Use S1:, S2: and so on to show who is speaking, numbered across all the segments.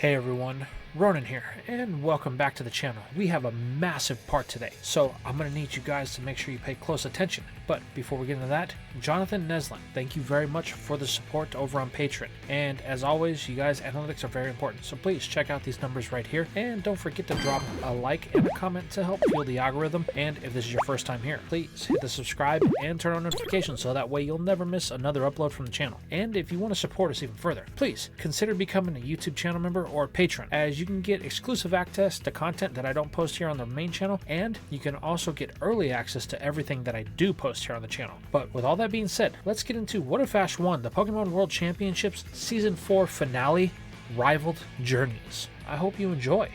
S1: Hey everyone, Ronin here, and welcome back to the channel. We have a massive part today, so I'm going to need you guys to make sure you pay close attention. But before we get into that, Jonathan Neslin, thank you very much for the support over on Patreon. And as always, you guys, analytics are very important, so please check out these numbers right here. And don't forget to drop a like and a comment to help fuel the algorithm. And if this is your first time here, please hit the subscribe and turn on notifications so that way you'll never miss another upload from the channel. And if you want to support us even further, please consider becoming a YouTube channel member or patron, as you can get exclusive access to content that I don't post here on the main channel, and you can also get early access to everything that I do post here on the channel. But with all that being said, let's get into What If Ash won the Pokemon World Championships Season 4 finale, Rivaled Journeys. I hope you enjoy.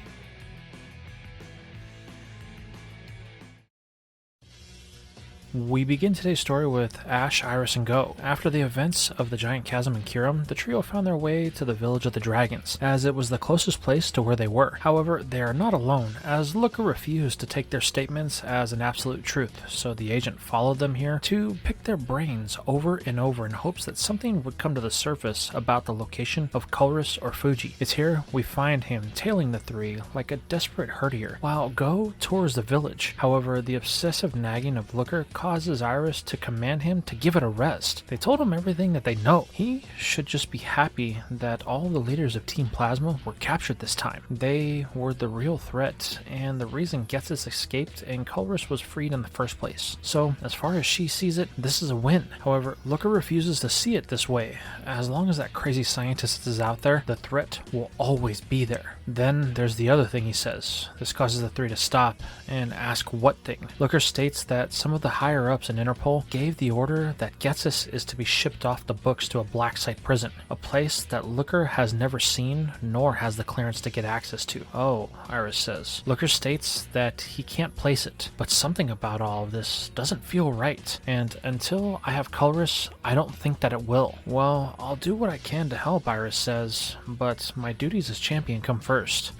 S1: We begin today's story with Ash, Iris, and Go. After the events of the Giant Chasm in Kyurem, the trio found their way to the Village of the Dragons, as it was the closest place to where they were. However, they are not alone, as Looker refused to take their statements as an absolute truth, so the agent followed them here to pick their brains over and over in hopes that something would come to the surface about the location of colress or Fuji. It's here we find him tailing the three like a desperate herdier, while Go tours the village. However, the obsessive nagging of Looker causes Iris to command him to give it a rest. They told him everything that they know. He should just be happy that all the leaders of Team Plasma were captured this time. They were the real threat, and the reason Getsus escaped and Colress was freed in the first place. So, as far as she sees it, this is a win. However, Looker refuses to see it this way. As long as that crazy scientist is out there, the threat will always be there. Then there's the other thing he says. This causes the three to stop and ask what thing. Looker states that some of the higher-ups in Interpol gave the order that Getsus is to be shipped off the books to a black site prison, a place that Looker has never seen nor has the clearance to get access to. Oh, Iris says. Looker states that he can't place it, but something about all of this doesn't feel right, and until I have Colress, I don't think that it will. Well, I'll do what I can to help, Iris says, but my duties as champion come first.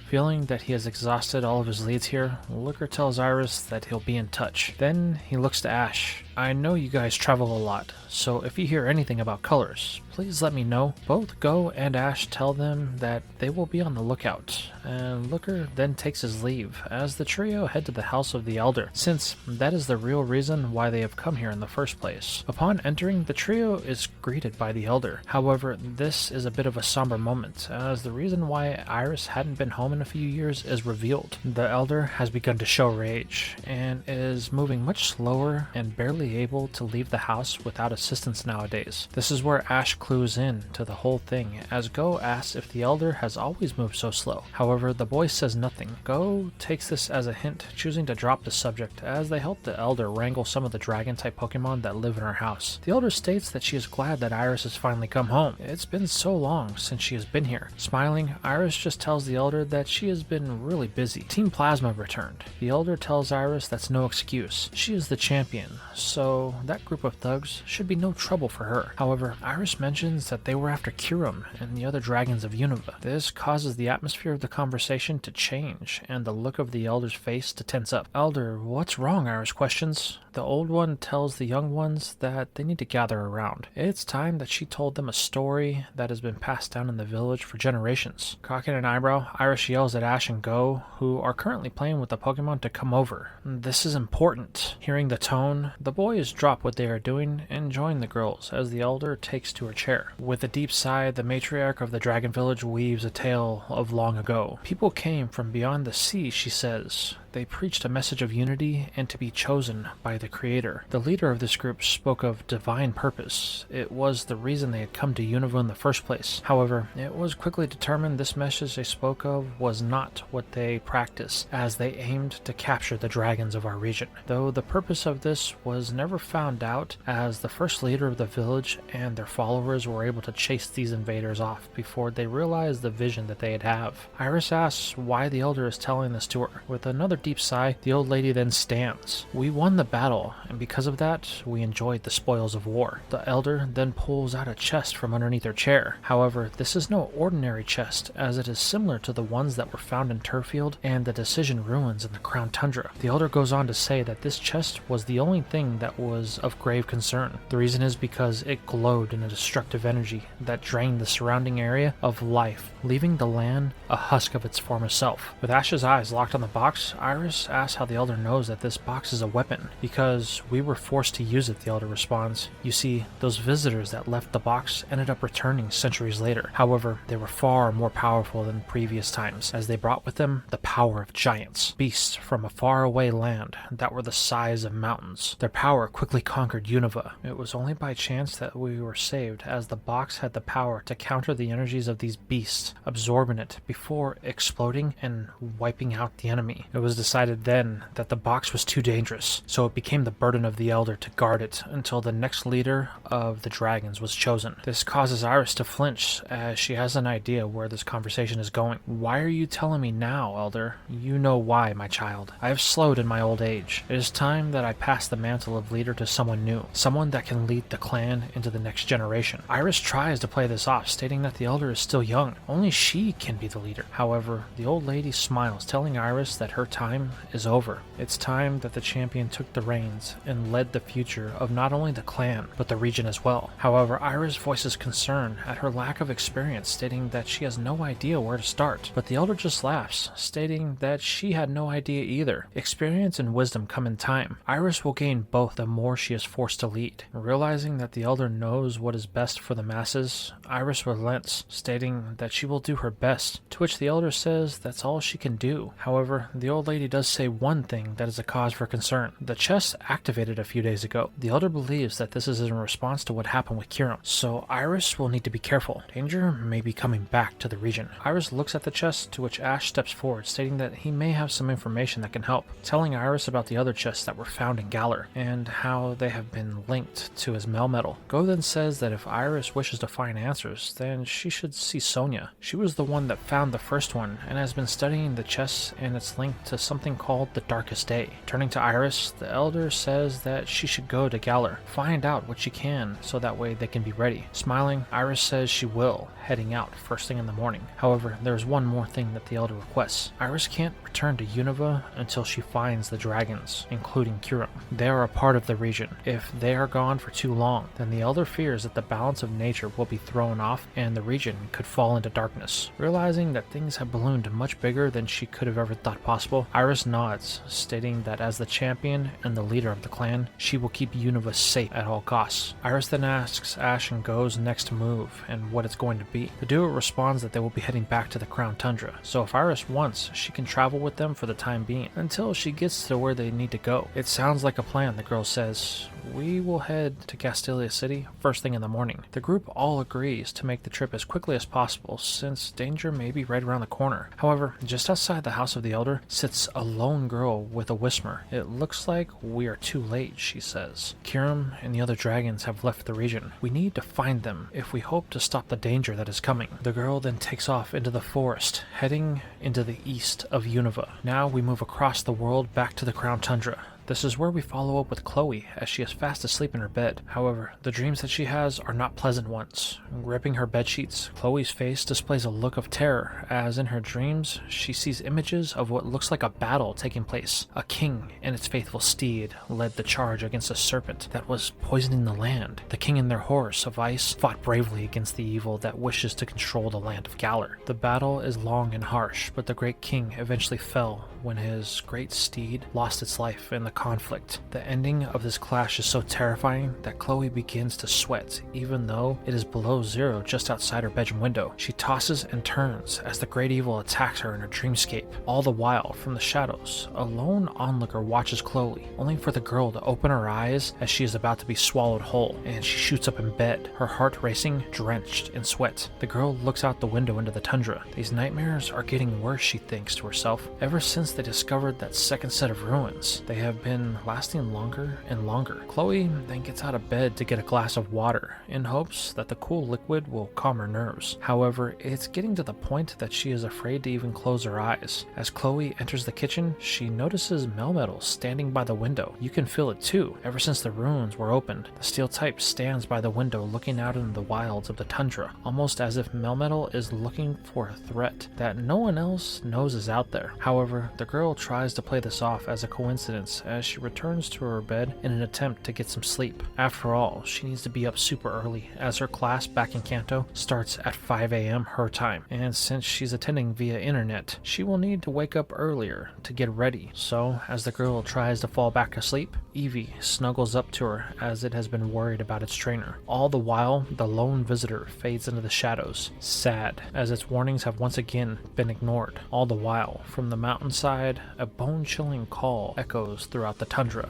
S1: Feeling that he has exhausted all of his leads here, Looker tells Iris that he'll be in touch. Then he looks to Ash. I know you guys travel a lot, so if you hear anything about colors, please let me know. Both Go and Ash tell them that they will be on the lookout, and Looker then takes his leave as the trio head to the house of the Elder, since that is the real reason why they have come here in the first place. Upon entering, the trio is greeted by the Elder. However, this is a bit of a somber moment, as the reason why Iris hadn't been home in a few years is revealed. The Elder has begun to show rage, and is moving much slower and barely able to leave the house without assistance nowadays. This is where Ash clues in to the whole thing, as Go asks if the Elder has always moved so slow. However, the boy says nothing. Go takes this as a hint, choosing to drop the subject as they help the Elder wrangle some of the dragon-type Pokemon that live in her house. The Elder states that she is glad that Iris has finally come home. It's been so long since she has been here. Smiling, Iris just tells the Elder that she has been really busy. Team Plasma returned. The Elder tells Iris that's no excuse. She is the champion, so that group of thugs should be no trouble for her. However, Iris mentions that they were after Kyurem and the other dragons of Unova. This causes the atmosphere of the conversation to change and the look of the Elder's face to tense up. Elder, what's wrong? Iris questions. The old one tells the young ones that they need to gather around. It's time that she told them a story that has been passed down in the village for generations. Cocking an eyebrow, Iris yells at Ash and Go, who are currently playing with the Pokemon, to come over. This is important. Hearing the tone, the boys drop what they are doing and join the girls as the Elder takes to her chair. With a deep sigh, the matriarch of the Dragon Village weaves a tale of long ago. People came from beyond the sea, she says. They preached a message of unity and to be chosen by the Creator. The leader of this group spoke of divine purpose. It was the reason they had come to Unova in the first place. However, it was quickly determined this message they spoke of was not what they practiced, as they aimed to capture the dragons of our region. Though the purpose of this was never found out, as the first leader of the village and their followers were able to chase these invaders off before they realized the vision that they'd have. Iris asks why the Elder is telling this to her. With another deep sigh, the old lady then stands. We won the battle, and because of that, we enjoyed the spoils of war. The elder then pulls out a chest from underneath her chair. However, this is no ordinary chest, as it is similar to the ones that were found in Turfield and the Decision ruins in the Crown Tundra. The elder goes on to say that this chest was the only thing that was of grave concern. The reason is because it glowed in a destructive energy that drained the surrounding area of life, leaving the land a husk of its former self. With Ash's eyes locked on the box, Iris asks how the elder knows that this box is a weapon. Because we were forced to use it, the elder responds. You see, those visitors that left the box ended up returning centuries later. However, they were far more powerful than previous times, as they brought with them the power of giants, beasts from a faraway land that were the size of mountains. Their power quickly conquered Unova. It was only by chance that we were saved, as the box had the power to counter the energies of these beasts, absorbing it before exploding and wiping out the enemy. It was decided then that the box was too dangerous, so it became the burden of the elder to guard it until the next leader of the dragons was chosen. This causes Iris to flinch, as she has an idea where this conversation is going. Why are you telling me now, elder? You know why, my child. I have slowed in my old age. It is time that I pass the mantle of leader to someone new, someone that can lead the clan into the next generation. Iris tries to play this off, stating that the elder is still young. Only she can be the leader. However, the old lady smiles, telling Iris that her time is over. It's time that the champion took the reins and led the future of not only the clan, but the region as well. However, Iris voices concern at her lack of experience, stating that she has no idea where to start. But the elder just laughs, stating that she had no idea either. Experience and wisdom come in time. Iris will gain both the more she is forced to lead. Realizing that the elder knows what is best for the masses, Iris relents, stating that she will do her best, to which the elder says that's all she can do. However, the old lady does say one thing that is a cause for concern. The chest activated a few days ago. The elder believes that this is in response to what happened with Kiram, so Iris will need to be careful. Danger may be coming back to the region. Iris looks at the chest, to which Ash steps forward, stating that he may have some information that can help, telling Iris about the other chests that were found in Galar, and how they have been linked to his Melmetal. Go then says that if Iris wishes to find answers, then she should see Sonia. She was the one that found the first one, and has been studying the chests and its link to something called the Darkest Day. Turning to Iris, the elder says that she should go to Galar, find out what she can, so that way they can be ready. Smiling, Iris says she will, heading out first thing in the morning. However, there is one more thing that the elder requests. Iris can't return to Unova until she finds the dragons, including Kiram. They are a part of the region. If they are gone for too long, then the elder fears that the balance of nature will be thrown off and the region could fall into darkness. Realizing that things have ballooned much bigger than she could have ever thought possible, Iris nods, stating that as the champion and the leader of the clan, she will keep Unova safe at all costs. Iris then asks Ash and Go's next move and what it's going to be. The duo responds that they will be heading back to the Crown Tundra, so if Iris wants, she can travel with them for the time being, until she gets to where they need to go. It sounds like a plan, the girl says. We will head to Castelia City first thing in the morning. The group all agrees to make the trip as quickly as possible, since danger may be right around the corner. However, just outside the house of the elder sits a lone girl with a whisper. It looks like we are too late, she says. Kiram and the other dragons have left the region. We need to find them if we hope to stop the danger that is coming. The girl then takes off into the forest, heading into the east of Unova. Now we move across the world back to the Crown Tundra. This is where we follow up with Chloe, as she is fast asleep in her bed. However, the dreams that she has are not pleasant ones. Gripping her bedsheets, Chloe's face displays a look of terror, as in her dreams, she sees images of what looks like a battle taking place. A king and its faithful steed led the charge against a serpent that was poisoning the land. The king and their horse of ice fought bravely against the evil that wishes to control the land of Galar. The battle is long and harsh, but the great king eventually fell when his great steed lost its life in the conflict. The ending of this clash is so terrifying that Chloe begins to sweat, even though it is below zero just outside her bedroom window. She tosses and turns as the great evil attacks her in her dreamscape. All the while, from the shadows, a lone onlooker watches Chloe, only for the girl to open her eyes as she is about to be swallowed whole, and she shoots up in bed, her heart racing, drenched in sweat. The girl looks out the window into the tundra. These nightmares are getting worse, she thinks to herself. Ever since they discovered that second set of ruins, they have been lasting longer and longer. Chloe then gets out of bed to get a glass of water in hopes that the cool liquid will calm her nerves. However, it's getting to the point that she is afraid to even close her eyes. As Chloe enters the kitchen, she notices Melmetal standing by the window. You can feel it too. Ever since the ruins were opened, the steel type stands by the window looking out into the wilds of the tundra, almost as if Melmetal is looking for a threat that no one else knows is out there. However, the girl tries to play this off as a coincidence as she returns to her bed in an attempt to get some sleep. After all, she needs to be up super early as her class back in Kanto starts at 5 a.m. her time, and since she's attending via internet, she will need to wake up earlier to get ready. So, as the girl tries to fall back asleep, Evie snuggles up to her as it has been worried about its trainer. All the while, the lone visitor fades into the shadows, sad, as its warnings have once again been ignored. All the while, from the mountainside, a bone-chilling call echoes throughout the tundra.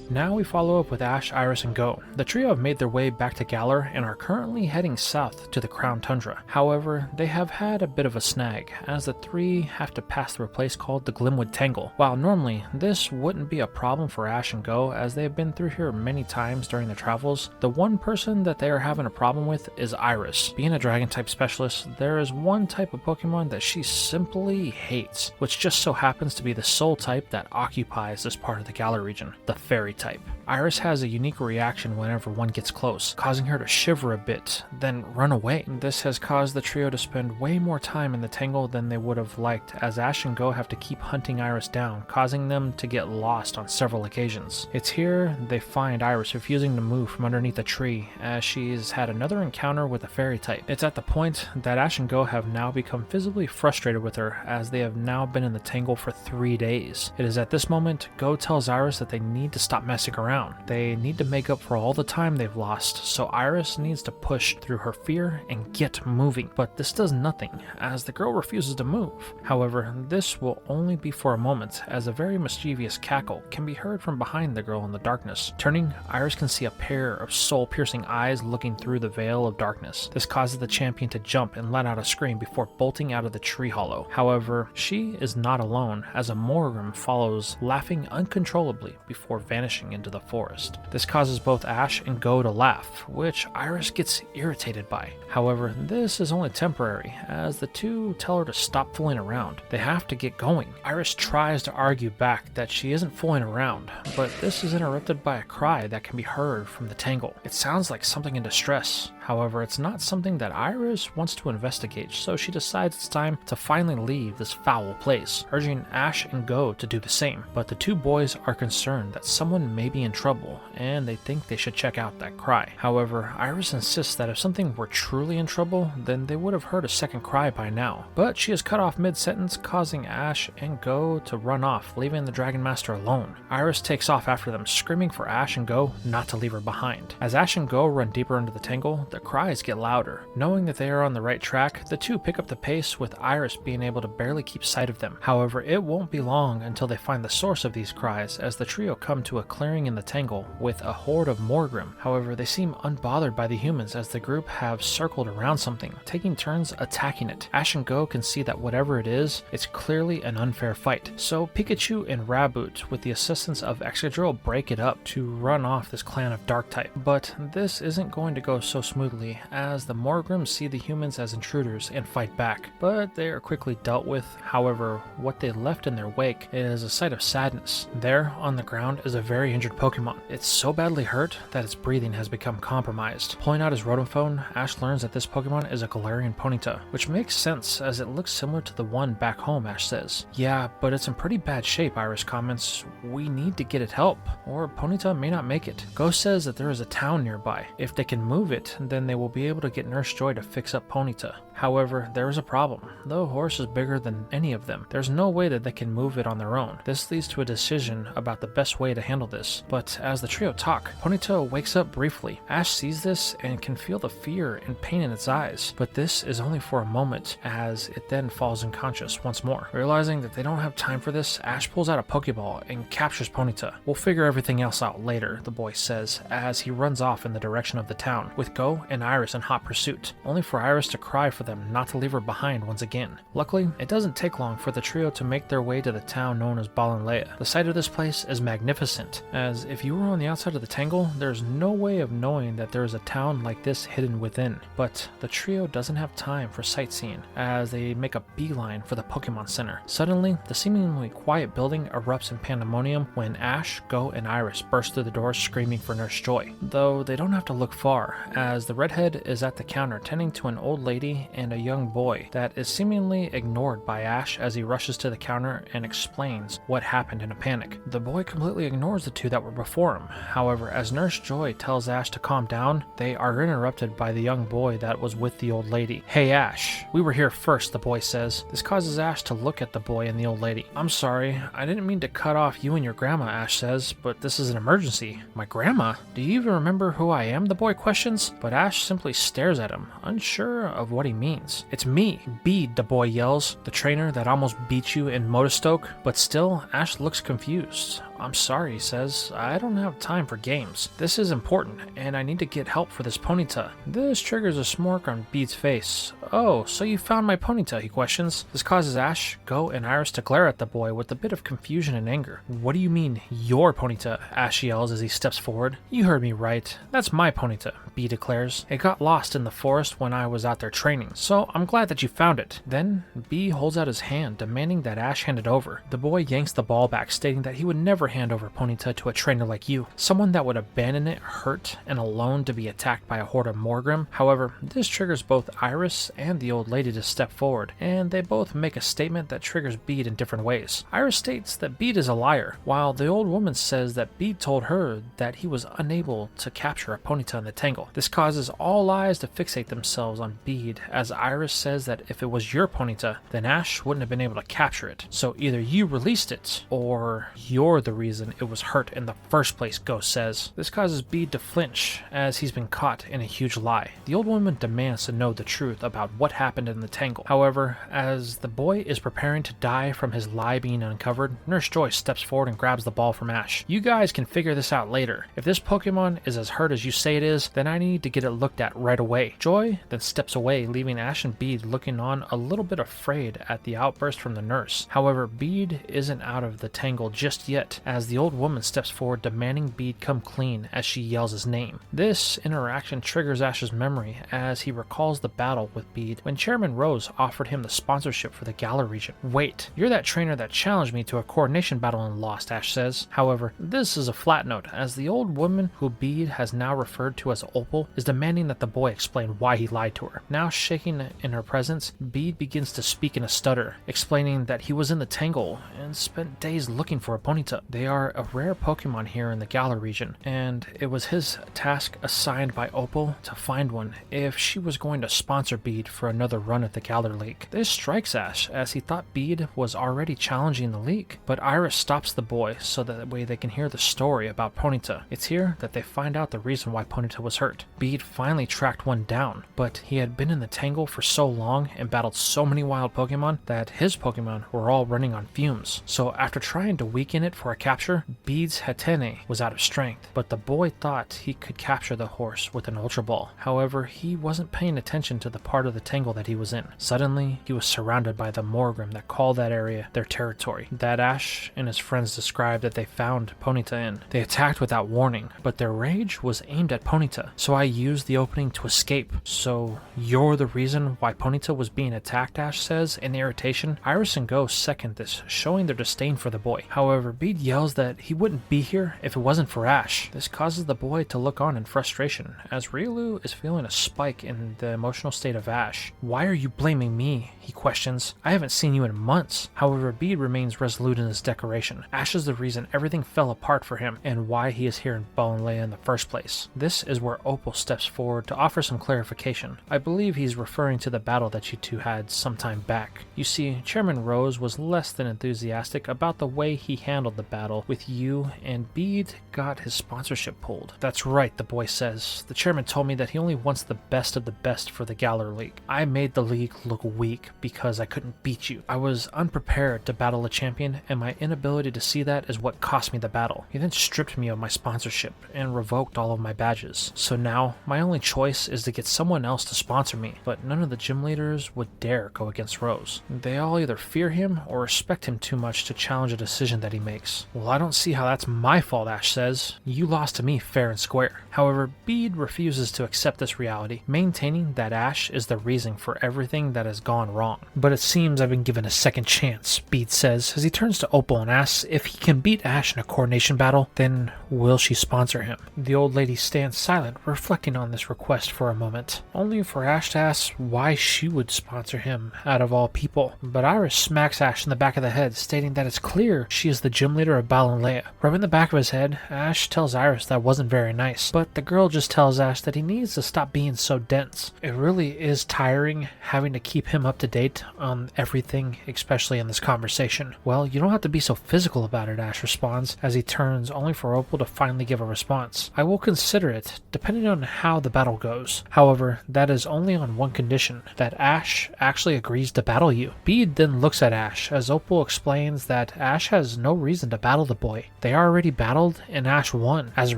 S1: Now we follow up with Ash, Iris, and Go. The trio have made their way back to Galar and are currently heading south to the Crown Tundra. However, they have had a bit of a snag, as the three have to pass through a place called the Glimwood Tangle. While normally this wouldn't be a problem for Ash and Go, as they have been through here many times during their travels, the one person that they are having a problem with is Iris. Being a dragon type specialist, there is one type of Pokemon that she simply hates, which just so happens to be the sole type that occupies this part of the Galar region, the Fairy type. Iris has a unique reaction whenever one gets close, causing her to shiver a bit, then run away. This has caused the trio to spend way more time in the Tangle than they would have liked, as Ash and Go have to keep hunting Iris down, causing them to get lost on several occasions. It's here they find Iris refusing to move from underneath a tree, as she's had another encounter with a Fairy type. It's at the point that Ash and Go have now become visibly frustrated with her, as they have now been in the Tangle for 3 days. It is at this moment Go tells Iris that they need to stop messing around. They need to make up for all the time they've lost, so Iris needs to push through her fear and get moving. But this does nothing, as the girl refuses to move. However, this will only be for a moment, as a very mischievous cackle can be heard from behind the girl in the darkness. Turning, Iris can see a pair of soul-piercing eyes looking through the veil of darkness. This causes the champion to jump and let out a scream before bolting out of the tree hollow. However, she is not alone, as a Morgrim follows, laughing uncontrollably before vanishing into the forest. This causes both Ash and Go to laugh, which Iris gets irritated by. However, this is only temporary, as the two tell her to stop fooling around. They have to get going. Iris tries to argue back that she isn't fooling around, but this is interrupted by a cry that can be heard from the Tangle. It sounds like something in distress. However, it's not something that Iris wants to investigate, so she decides it's time to finally leave this foul place, urging Ash and Go to do the same. But the two boys are concerned that someone may be in trouble, and they think they should check out that cry. However, Iris insists that if something were truly in trouble, then they would have heard a second cry by now. But she is cut off mid-sentence, causing Ash and Go to run off, leaving the Dragon Master alone. Iris takes off after them, screaming for Ash and Go not to leave her behind. As Ash and Go run deeper into the Tangle, the cries get louder. Knowing that they are on the right track, the two pick up the pace, with Iris being able to barely keep sight of them. However, it won't be long until they find the source of these cries, as the trio come to a clearing in the Tangle with a horde of Morgrim. However, they seem unbothered by the humans, as the group have circled around something, taking turns attacking it. Ash and Go can see that whatever it is, it's clearly an unfair fight. So Pikachu and Raboot, with the assistance of Excadrill, break it up to run off this clan of Dark type. But this isn't going to go so smoothly, as the Morgrim see the humans as intruders and fight back, but they are quickly dealt with. However, what they left in their wake is a sight of sadness. There, on the ground, is a very injured Pokemon. It's so badly hurt that its breathing has become compromised. Pulling out his Rotom phone, Ash learns that this Pokemon is a Galarian Ponyta, which makes sense as it looks similar to the one back home, Ash says. Yeah, but it's in pretty bad shape, Iris comments. We need to get it help, or Ponyta may not make it. Ghost says that there is a town nearby. If they can move it, then they will be able to get Nurse Joy to fix up Ponyta. However, there is a problem. The horse is bigger than any of them. There's no way that they can move it on their own. This leads to a decision about the best way to handle this. But as the trio talk, Ponyta wakes up briefly. Ash sees this and can feel the fear and pain in its eyes. But this is only for a moment, as it then falls unconscious once more. Realizing that they don't have time for this, Ash pulls out a Pokeball and captures Ponyta. We'll figure everything else out later, the boy says, as he runs off in the direction of the town, with Go Go and Iris in hot pursuit, only for Iris to cry for them not to leave her behind once again. Luckily, it doesn't take long for the trio to make their way to the town known as Balanleia. The sight of this place is magnificent, as if you were on the outside of the Tangle, there's no way of knowing that there is a town like this hidden within. But the trio doesn't have time for sightseeing, as they make a beeline for the Pokemon Center. Suddenly, the seemingly quiet building erupts in pandemonium when Ash, Go, and Iris burst through the door screaming for Nurse Joy. Though they don't have to look far, as the redhead is at the counter tending to an old lady and a young boy that is seemingly ignored by Ash as he rushes to the counter and explains what happened in a panic. The boy completely ignores the two that were before him. However, as Nurse Joy tells Ash to calm down, they are interrupted by the young boy that was with the old lady. "Hey Ash, we were here first," the boy says. This causes Ash to look at the boy and the old lady. "I'm sorry, I didn't mean to cut off you and your grandma," Ash says, "but this is an emergency." "My grandma? Do you even remember who I am?" the boy questions, but Ash simply stares at him, unsure of what he means. "It's me, Bede," the boy yells, "the trainer that almost beat you in Motostoke." But still, Ash looks confused. "I'm sorry," he says. "I don't have time for games. This is important, and I need to get help for this Ponyta." This triggers a smirk on Bede's face. "Oh, so you found my Ponyta?" he questions. This causes Ash, Go, and Iris to glare at the boy with a bit of confusion and anger. "What do you mean, your Ponyta?" Ash yells as he steps forward. "You heard me right. That's my Ponyta," Bede declares. "It got lost in the forest when I was out there training, so I'm glad that you found it." Then, Bede holds out his hand, demanding that Ash hand it over. The boy yanks the ball back, stating that he would never hand over Ponyta to a trainer like you, someone that would abandon it hurt and alone to be attacked by a horde of Morgrim. However, this triggers both Iris and the old lady to step forward, and they both make a statement that triggers Bede in different ways. Iris states that Bede is a liar, while the old woman says that Bede told her that he was unable to capture a Ponyta in the Tangle. This causes all eyes to fixate themselves on Bede, as Iris says that if it was your Ponyta, then Ash wouldn't have been able to capture it. So either you released it, or you're the reason it was hurt in the first place, Ghost says. This causes Bede to flinch, as he's been caught in a huge lie. The old woman demands to know the truth about what happened in the Tangle. However, as the boy is preparing to die from his lie being uncovered, Nurse Joy steps forward and grabs the ball from Ash. "You guys can figure this out later. If this Pokemon is as hurt as you say it is, then I need to get it looked at right away." Joy then steps away, leaving Ash and Bede looking on a little bit afraid at the outburst from the nurse. However, Bede isn't out of the Tangle just yet, as the old woman steps forward demanding Bede come clean as she yells his name. This interaction triggers Ash's memory as he recalls the battle with Bede when Chairman Rose offered him the sponsorship for the Galar region. "Wait, you're that trainer that challenged me to a coordination battle and lost," Ash says. However, this is a flat note, as the old woman who Bede has now referred to as Opal is demanding that the boy explain why he lied to her. Now shaking in her presence, Bede begins to speak in a stutter, explaining that he was in the Tangle and spent days looking for a Ponyta. They are a rare Pokemon here in the Galar region, and it was his task assigned by Opal to find one if she was going to sponsor Bede for another run at the Galar League. This strikes Ash, as he thought Bede was already challenging the league, but Iris stops the boy so that way they can hear the story about Ponyta. It's here that they find out the reason why Ponyta was hurt. Bede finally tracked one down, but he had been in the Tangle for so long and battled so many wild Pokemon that his Pokemon were all running on fumes. So after trying to weaken it for a capture, Bede's Hatene was out of strength, but the boy thought he could capture the horse with an Ultra Ball. However, he wasn't paying attention to the part of the Tangle that he was in. Suddenly, he was surrounded by the Morgrim that called that area their territory, that Ash and his friends described that they found Ponyta in. They attacked without warning, but their rage was aimed at Ponyta, so I used the opening to escape. "So you're the reason why Ponyta was being attacked," Ash says in irritation. Iris and Ghost second this, showing their disdain for the boy. However, Bede yells that he wouldn't be here if it wasn't for Ash. This causes the boy to look on in frustration, as Riolu is feeling a spike in the emotional state of Ash. "Why are you blaming me?" he questions. "I haven't seen you in months." However, Bede remains resolute in his declaration. Ash is the reason everything fell apart for him and why he is here in Balanleia in the first place. This is where Opal steps forward to offer some clarification. I believe he's referring to the battle that you two had some time back. You see, Chairman Rose was less than enthusiastic about the way he handled the battle battle with you, and Bede got his sponsorship pulled. That's right, the boy says. The chairman told me that he only wants the best of the best for the Galar League. I made the league look weak because I couldn't beat you. I was unprepared to battle a champion, and my inability to see that is what cost me the battle. He then stripped me of my sponsorship and revoked all of my badges. So now, my only choice is to get someone else to sponsor me, but none of the gym leaders would dare go against Rose. They all either fear him or respect him too much to challenge a decision that he makes. Well, I don't see how that's my fault, Ash says. You lost to me fair and square. However, Bede refuses to accept this reality, maintaining that Ash is the reason for everything that has gone wrong. But it seems I've been given a second chance, Bede says, as he turns to Opal and asks if he can beat Ash in a coordination battle, then will she sponsor him? The old lady stands silent, reflecting on this request for a moment, only for Ash to ask why she would sponsor him out of all people. But Iris smacks Ash in the back of the head, stating that it's clear she is the gym leader of Bal and Leia. Rubbing the back of his head, Ash tells Iris that wasn't very nice, but the girl just tells Ash that he needs to stop being so dense. It really is tiring having to keep him up to date on everything, especially in this conversation. Well, you don't have to be so physical about it, Ash responds, as he turns only for Opal to finally give a response. I will consider it, depending on how the battle goes. However, that is only on one condition, that Ash actually agrees to battle you. Bede then looks at Ash, as Opal explains that Ash has no reason to battle the boy. They already battled, and Ash won. As a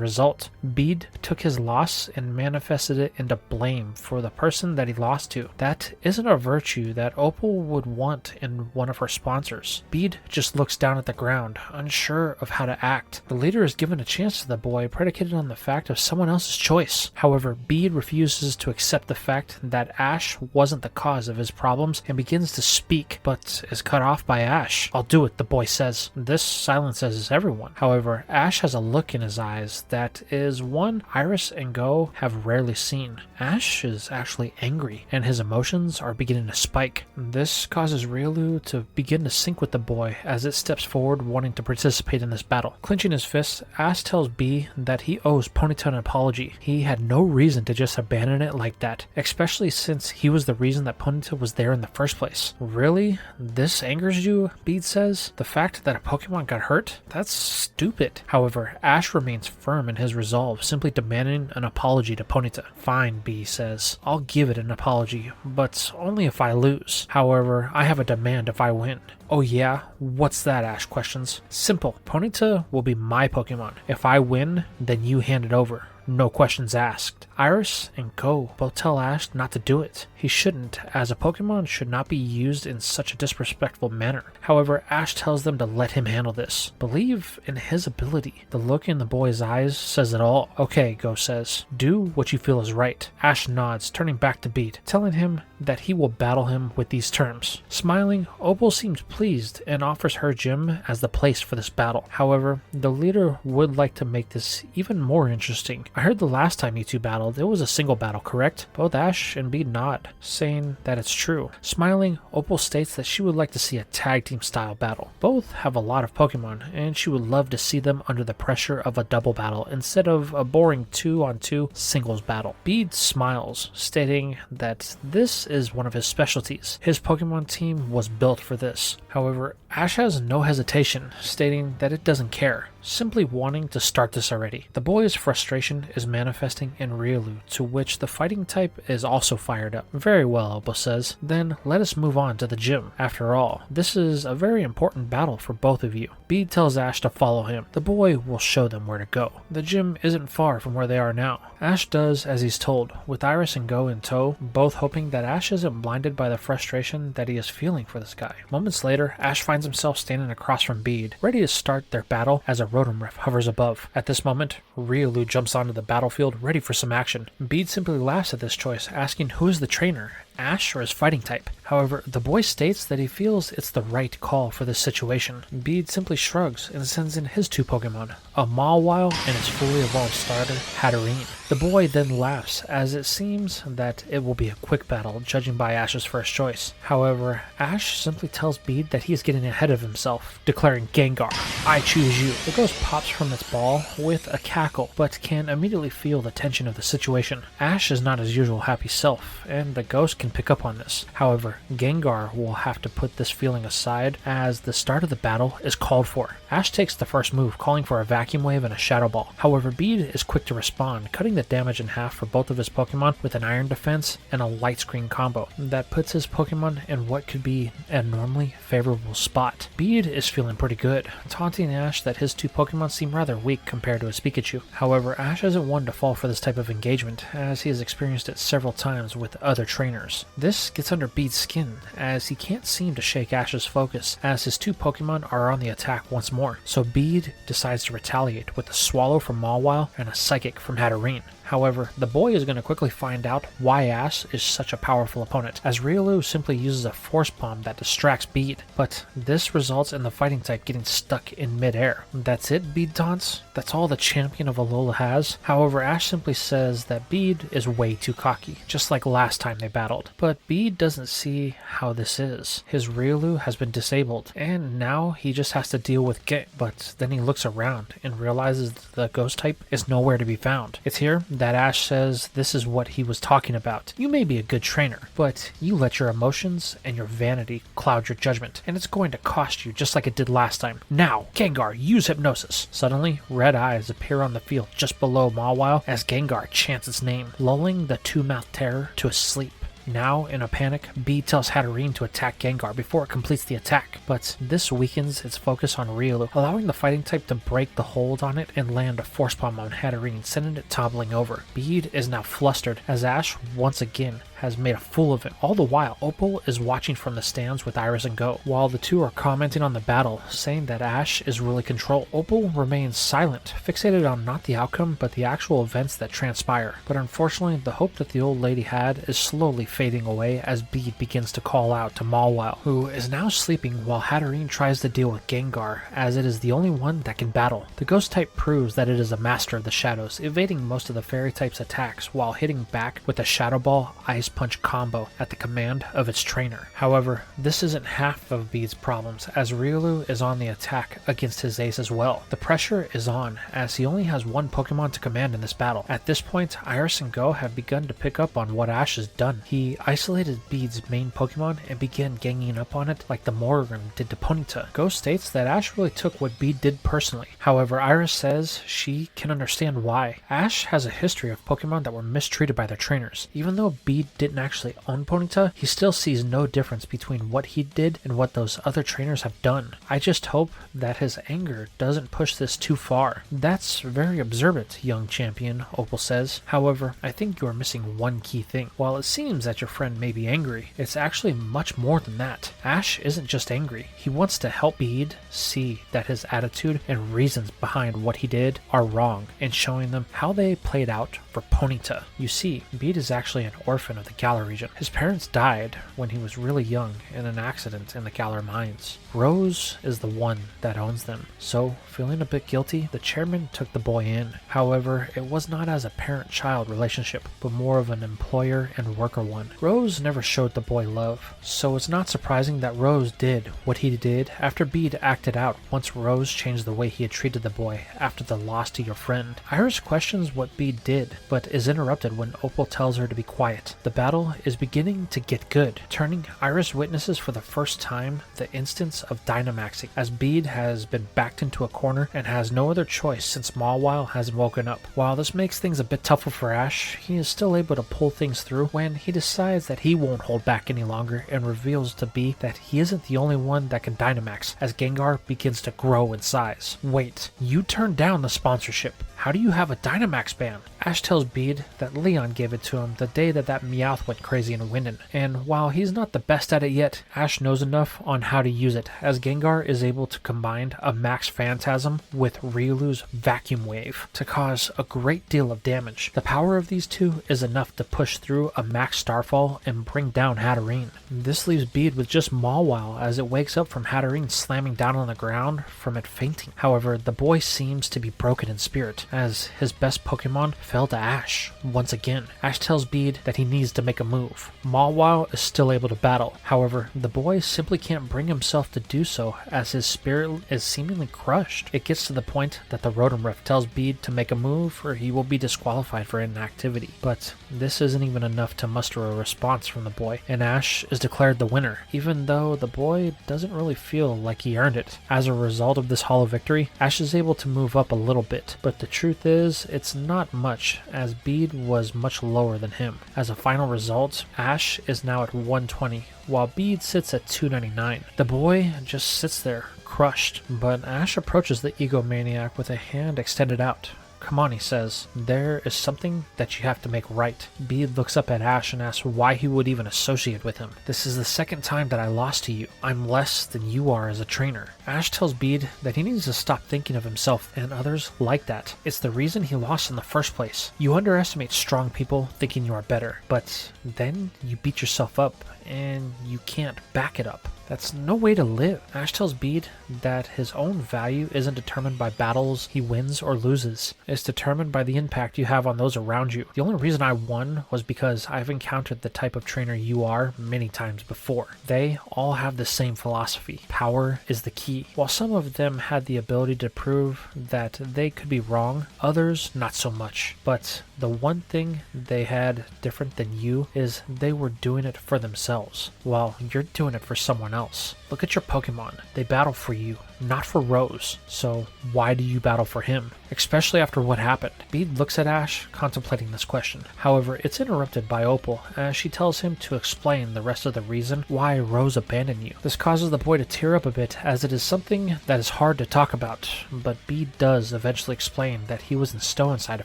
S1: result, Bede took his loss and manifested it into blame for the person that he lost to. That isn't a virtue that Opal would want in one of her sponsors. Bede just looks down at the ground, unsure of how to act. The leader is given a chance to the boy, predicated on the fact of someone else's choice. However, Bede refuses to accept the fact that Ash wasn't the cause of his problems and begins to speak, but is cut off by Ash. I'll do it, the boy says. This silences everyone. However, Ash has a look in his eyes that is one Iris and Go have rarely seen. Ash is actually angry, and his emotions are beginning to spike. This causes Riolu to begin to sync with the boy as it steps forward, wanting to participate in this battle. Clenching his fists, Ash tells B that he owes Ponyta an apology. He had no reason to just abandon it like that, especially since he was the reason that Ponyta was there in the first place. Really? This angers you? Bede says. The fact that a Pokemon got hurt? That's stupid. However, Ash remains firm in his resolve, simply demanding an apology to Ponyta. Fine, B says. I'll give it an apology, but only if I lose. However, I have a demand if I win. Oh yeah? What's that? Ash questions. Simple. Ponyta will be my Pokemon. If I win, then you hand it over. No questions asked. Iris and Go both tell Ash not to do it. He shouldn't, as a Pokemon should not be used in such a disrespectful manner. However, Ash tells them to let him handle this. Believe in his ability. The look in the boy's eyes says it all. Okay, Go says. Do what you feel is right. Ash nods, turning back to Bede, telling him that he will battle him with these terms. Smiling, Opal seems pleased and offers her gym as the place for this battle. However, the leader would like to make this even more interesting. I heard the last time you two battled, it was a single battle, correct? Both Ash and Bede nod, saying that it's true. Smiling, Opal states that she would like to see a tag team style battle. Both have a lot of Pokemon, and she would love to see them under the pressure of a double battle instead of a boring 2-on-2 singles battle. Bede smiles, stating that this is one of his specialties. His Pokemon team was built for this. However, Ash has no hesitation, stating that it doesn't care, simply wanting to start this already. The boy's frustration is manifesting in Riolu, to which the fighting type is also fired up. Very well, Opal says. Then let us move on to the gym. After all, this is a very important battle for both of you. Bede tells Ash to follow him. The boy will show them where to go. The gym isn't far from where they are now. Ash does as he's told, with Iris and Go in tow, both hoping that Ash isn't blinded by the frustration that he is feeling for this guy. Moments later, Ash finds himself standing across from Bede, ready to start their battle as a Ronin riff hovers above. At this moment, Riolu jumps onto the battlefield ready for some action. Bede simply laughs at this choice, asking who is the trainer, Ash or his fighting type. However, the boy states that he feels it's the right call for this situation. Bede simply shrugs and sends in his two Pokemon, a Mawile and its fully evolved starter, Hatterene. The boy then laughs, as it seems that it will be a quick battle, judging by Ash's first choice. However, Ash simply tells Bede that he is getting ahead of himself, declaring, Gengar, I choose you. The ghost pops from its ball with a cackle, but can immediately feel the tension of the situation. Ash is not his usual happy self, and the ghost can pick up on this. However, Gengar will have to put this feeling aside as the start of the battle is called for. Ash takes the first move, calling for a vacuum wave and a shadow ball. However, Bede is quick to respond, cutting the damage in half for both of his Pokemon with an iron defense and a light screen combo that puts his Pokemon in what could be a normally favorable spot. Bede is feeling pretty good, taunting Ash that his two Pokemon seem rather weak compared to his Pikachu. However, Ash isn't one to fall for this type of engagement, as he has experienced it several times with other trainers. This gets under Bede's skin, as he can't seem to shake Ash's focus, as his two Pokemon are on the attack once more. So Bede decides to retaliate with a Swallow from Mawile and a Psychic from Hatterene. However, the boy is going to quickly find out why Ash is such a powerful opponent, as Riolu simply uses a Force Palm that distracts Bede, but this results in the fighting type getting stuck in midair. That's it, Bede taunts? That's all the champion of Alola has? However, Ash simply says that Bede is way too cocky, just like last time they battled. But Bede doesn't see how this is. His Riolu has been disabled, and now he just has to deal with Get, but then he looks around and realizes that the ghost type is nowhere to be found. It's here that Ash says this is what he was talking about. You may be a good trainer, but you let your emotions and your vanity cloud your judgment, and it's going to cost you just like it did last time. Now, Gengar, use Hypnosis! Suddenly, red eyes appear on the field just below Mawile as Gengar chants its name, lulling the two-mouthed terror to a sleep. Now, in a panic, Bede tells Hatterene to attack Gengar before it completes the attack, but this weakens its focus on Riolu, allowing the fighting type to break the hold on it and land a Force Palm on Hatterene, sending it toppling over. Bede is now flustered as Ash, once again, has made a fool of him. All the while, Opal is watching from the stands with Iris and Go, while the two are commenting on the battle, saying that Ash is really controlled. Opal remains silent, fixated on not the outcome, but the actual events that transpire. But unfortunately, the hope that the old lady had is slowly fading away as Bede begins to call out to Mawile, who is now sleeping while Hatterene tries to deal with Gengar, as it is the only one that can battle. The ghost type proves that it is a master of the shadows, evading most of the fairy type's attacks while hitting back with a Shadow Ball Ice Punch combo at the command of its trainer. However, this isn't half of Bede's problems, as Riolu is on the attack against his ace as well. The pressure is on, as he only has one Pokemon to command in this battle. At this point, Iris and Go have begun to pick up on what Ash has done. He isolated Bede's main Pokemon and began ganging up on it like the Morgan did to Ponyta. Go states that Ash really took what Bede did personally. However, Iris says she can understand why. Ash has a history of Pokemon that were mistreated by their trainers. Even though Bede didn't actually own Ponyta, he still sees no difference between what he did and what those other trainers have done. I just hope that his anger doesn't push this too far. That's very observant, young champion, Opal says. However, I think you are missing one key thing. While it seems that your friend may be angry, it's actually much more than that. Ash isn't just angry. He wants to help Bede see that his attitude and reasons behind what he did are wrong, and showing them how they played out for Ponyta. You see, Bede is actually an orphan of the Galar region. His parents died when he was really young in an accident in the Galar mines. Rose is the one that owns them, so feeling a bit guilty, the chairman took the boy in. However, it was not as a parent-child relationship, but more of an employer and worker one. Rose never showed the boy love, so it's not surprising that Rose did what he did after Bede acted out once Rose changed the way he had treated the boy after the loss to your friend. Iris questions what Bede did, but is interrupted when Opal tells her to be quiet. The battle is beginning to get good. Turning, Iris witnesses for the first time the instance of Dynamaxing, as Bede has been backed into a corner and has no other choice since Mawile has woken up. While this makes things a bit tougher for Ash, he is still able to pull things through when he decides that he won't hold back any longer and reveals to Bede that he isn't the only one that can Dynamax as Gengar begins to grow in size. Wait, you turned down the sponsorship. How do you have a Dynamax band? Ash tells Bede that Leon gave it to him the day that Meowth went crazy in Winden, and while he's not the best at it yet, Ash knows enough on how to use it, as Gengar is able to combine a Max Phantasm with Riolu's Vacuum Wave to cause a great deal of damage. The power of these two is enough to push through a Max Starfall and bring down Hatterene. This leaves Bede with just Mawile as it wakes up from Hatterene slamming down on the ground from it fainting. However, the boy seems to be broken in spirit, as his best Pokemon fell to Ash once again. Ash tells Bede that he needs to make a move. Mawile is still able to battle. However, the boy simply can't bring himself to do so as his spirit is seemingly crushed. It gets to the point that the Ronin ref tells Bede to make a move or he will be disqualified for inactivity. But this isn't even enough to muster a response from the boy, and Ash is declared the winner, even though the boy doesn't really feel like he earned it. As a result of this hollow victory, Ash is able to move up a little bit, but the truth is, it's not much, as Bede was much lower than him. As a final result, Ash is now at 120, while Bede sits at 299. The boy just sits there, crushed, but Ash approaches the egomaniac with a hand extended out. "Come on," he says. "There is something that you have to make right." Bede looks up at Ash and asks why he would even associate with him. "This is the second time that I lost to you. I'm less than you are as a trainer." Ash tells Bede that he needs to stop thinking of himself and others like that. It's the reason he lost in the first place. You underestimate strong people thinking you are better, but then you beat yourself up and you can't back it up. That's no way to live. Ash tells Bede that his own value isn't determined by battles he wins or loses. It's determined by the impact you have on those around you. The only reason I won was because I've encountered the type of trainer you are many times before. They all have the same philosophy. Power is the key. While some of them had the ability to prove that they could be wrong, others not so much. But the one thing they had different than you is they were doing it for themselves, while you're doing it for someone else. Look at your Pokemon. They battle for you, not for Rose. So why do you battle for him? Especially after what happened. Bede looks at Ash, contemplating this question. However, it's interrupted by Opal, as she tells him to explain the rest of the reason why Rose abandoned you. This causes the boy to tear up a bit, as it is something that is hard to talk about, but Bede does eventually explain that he was in Stow-on-Side a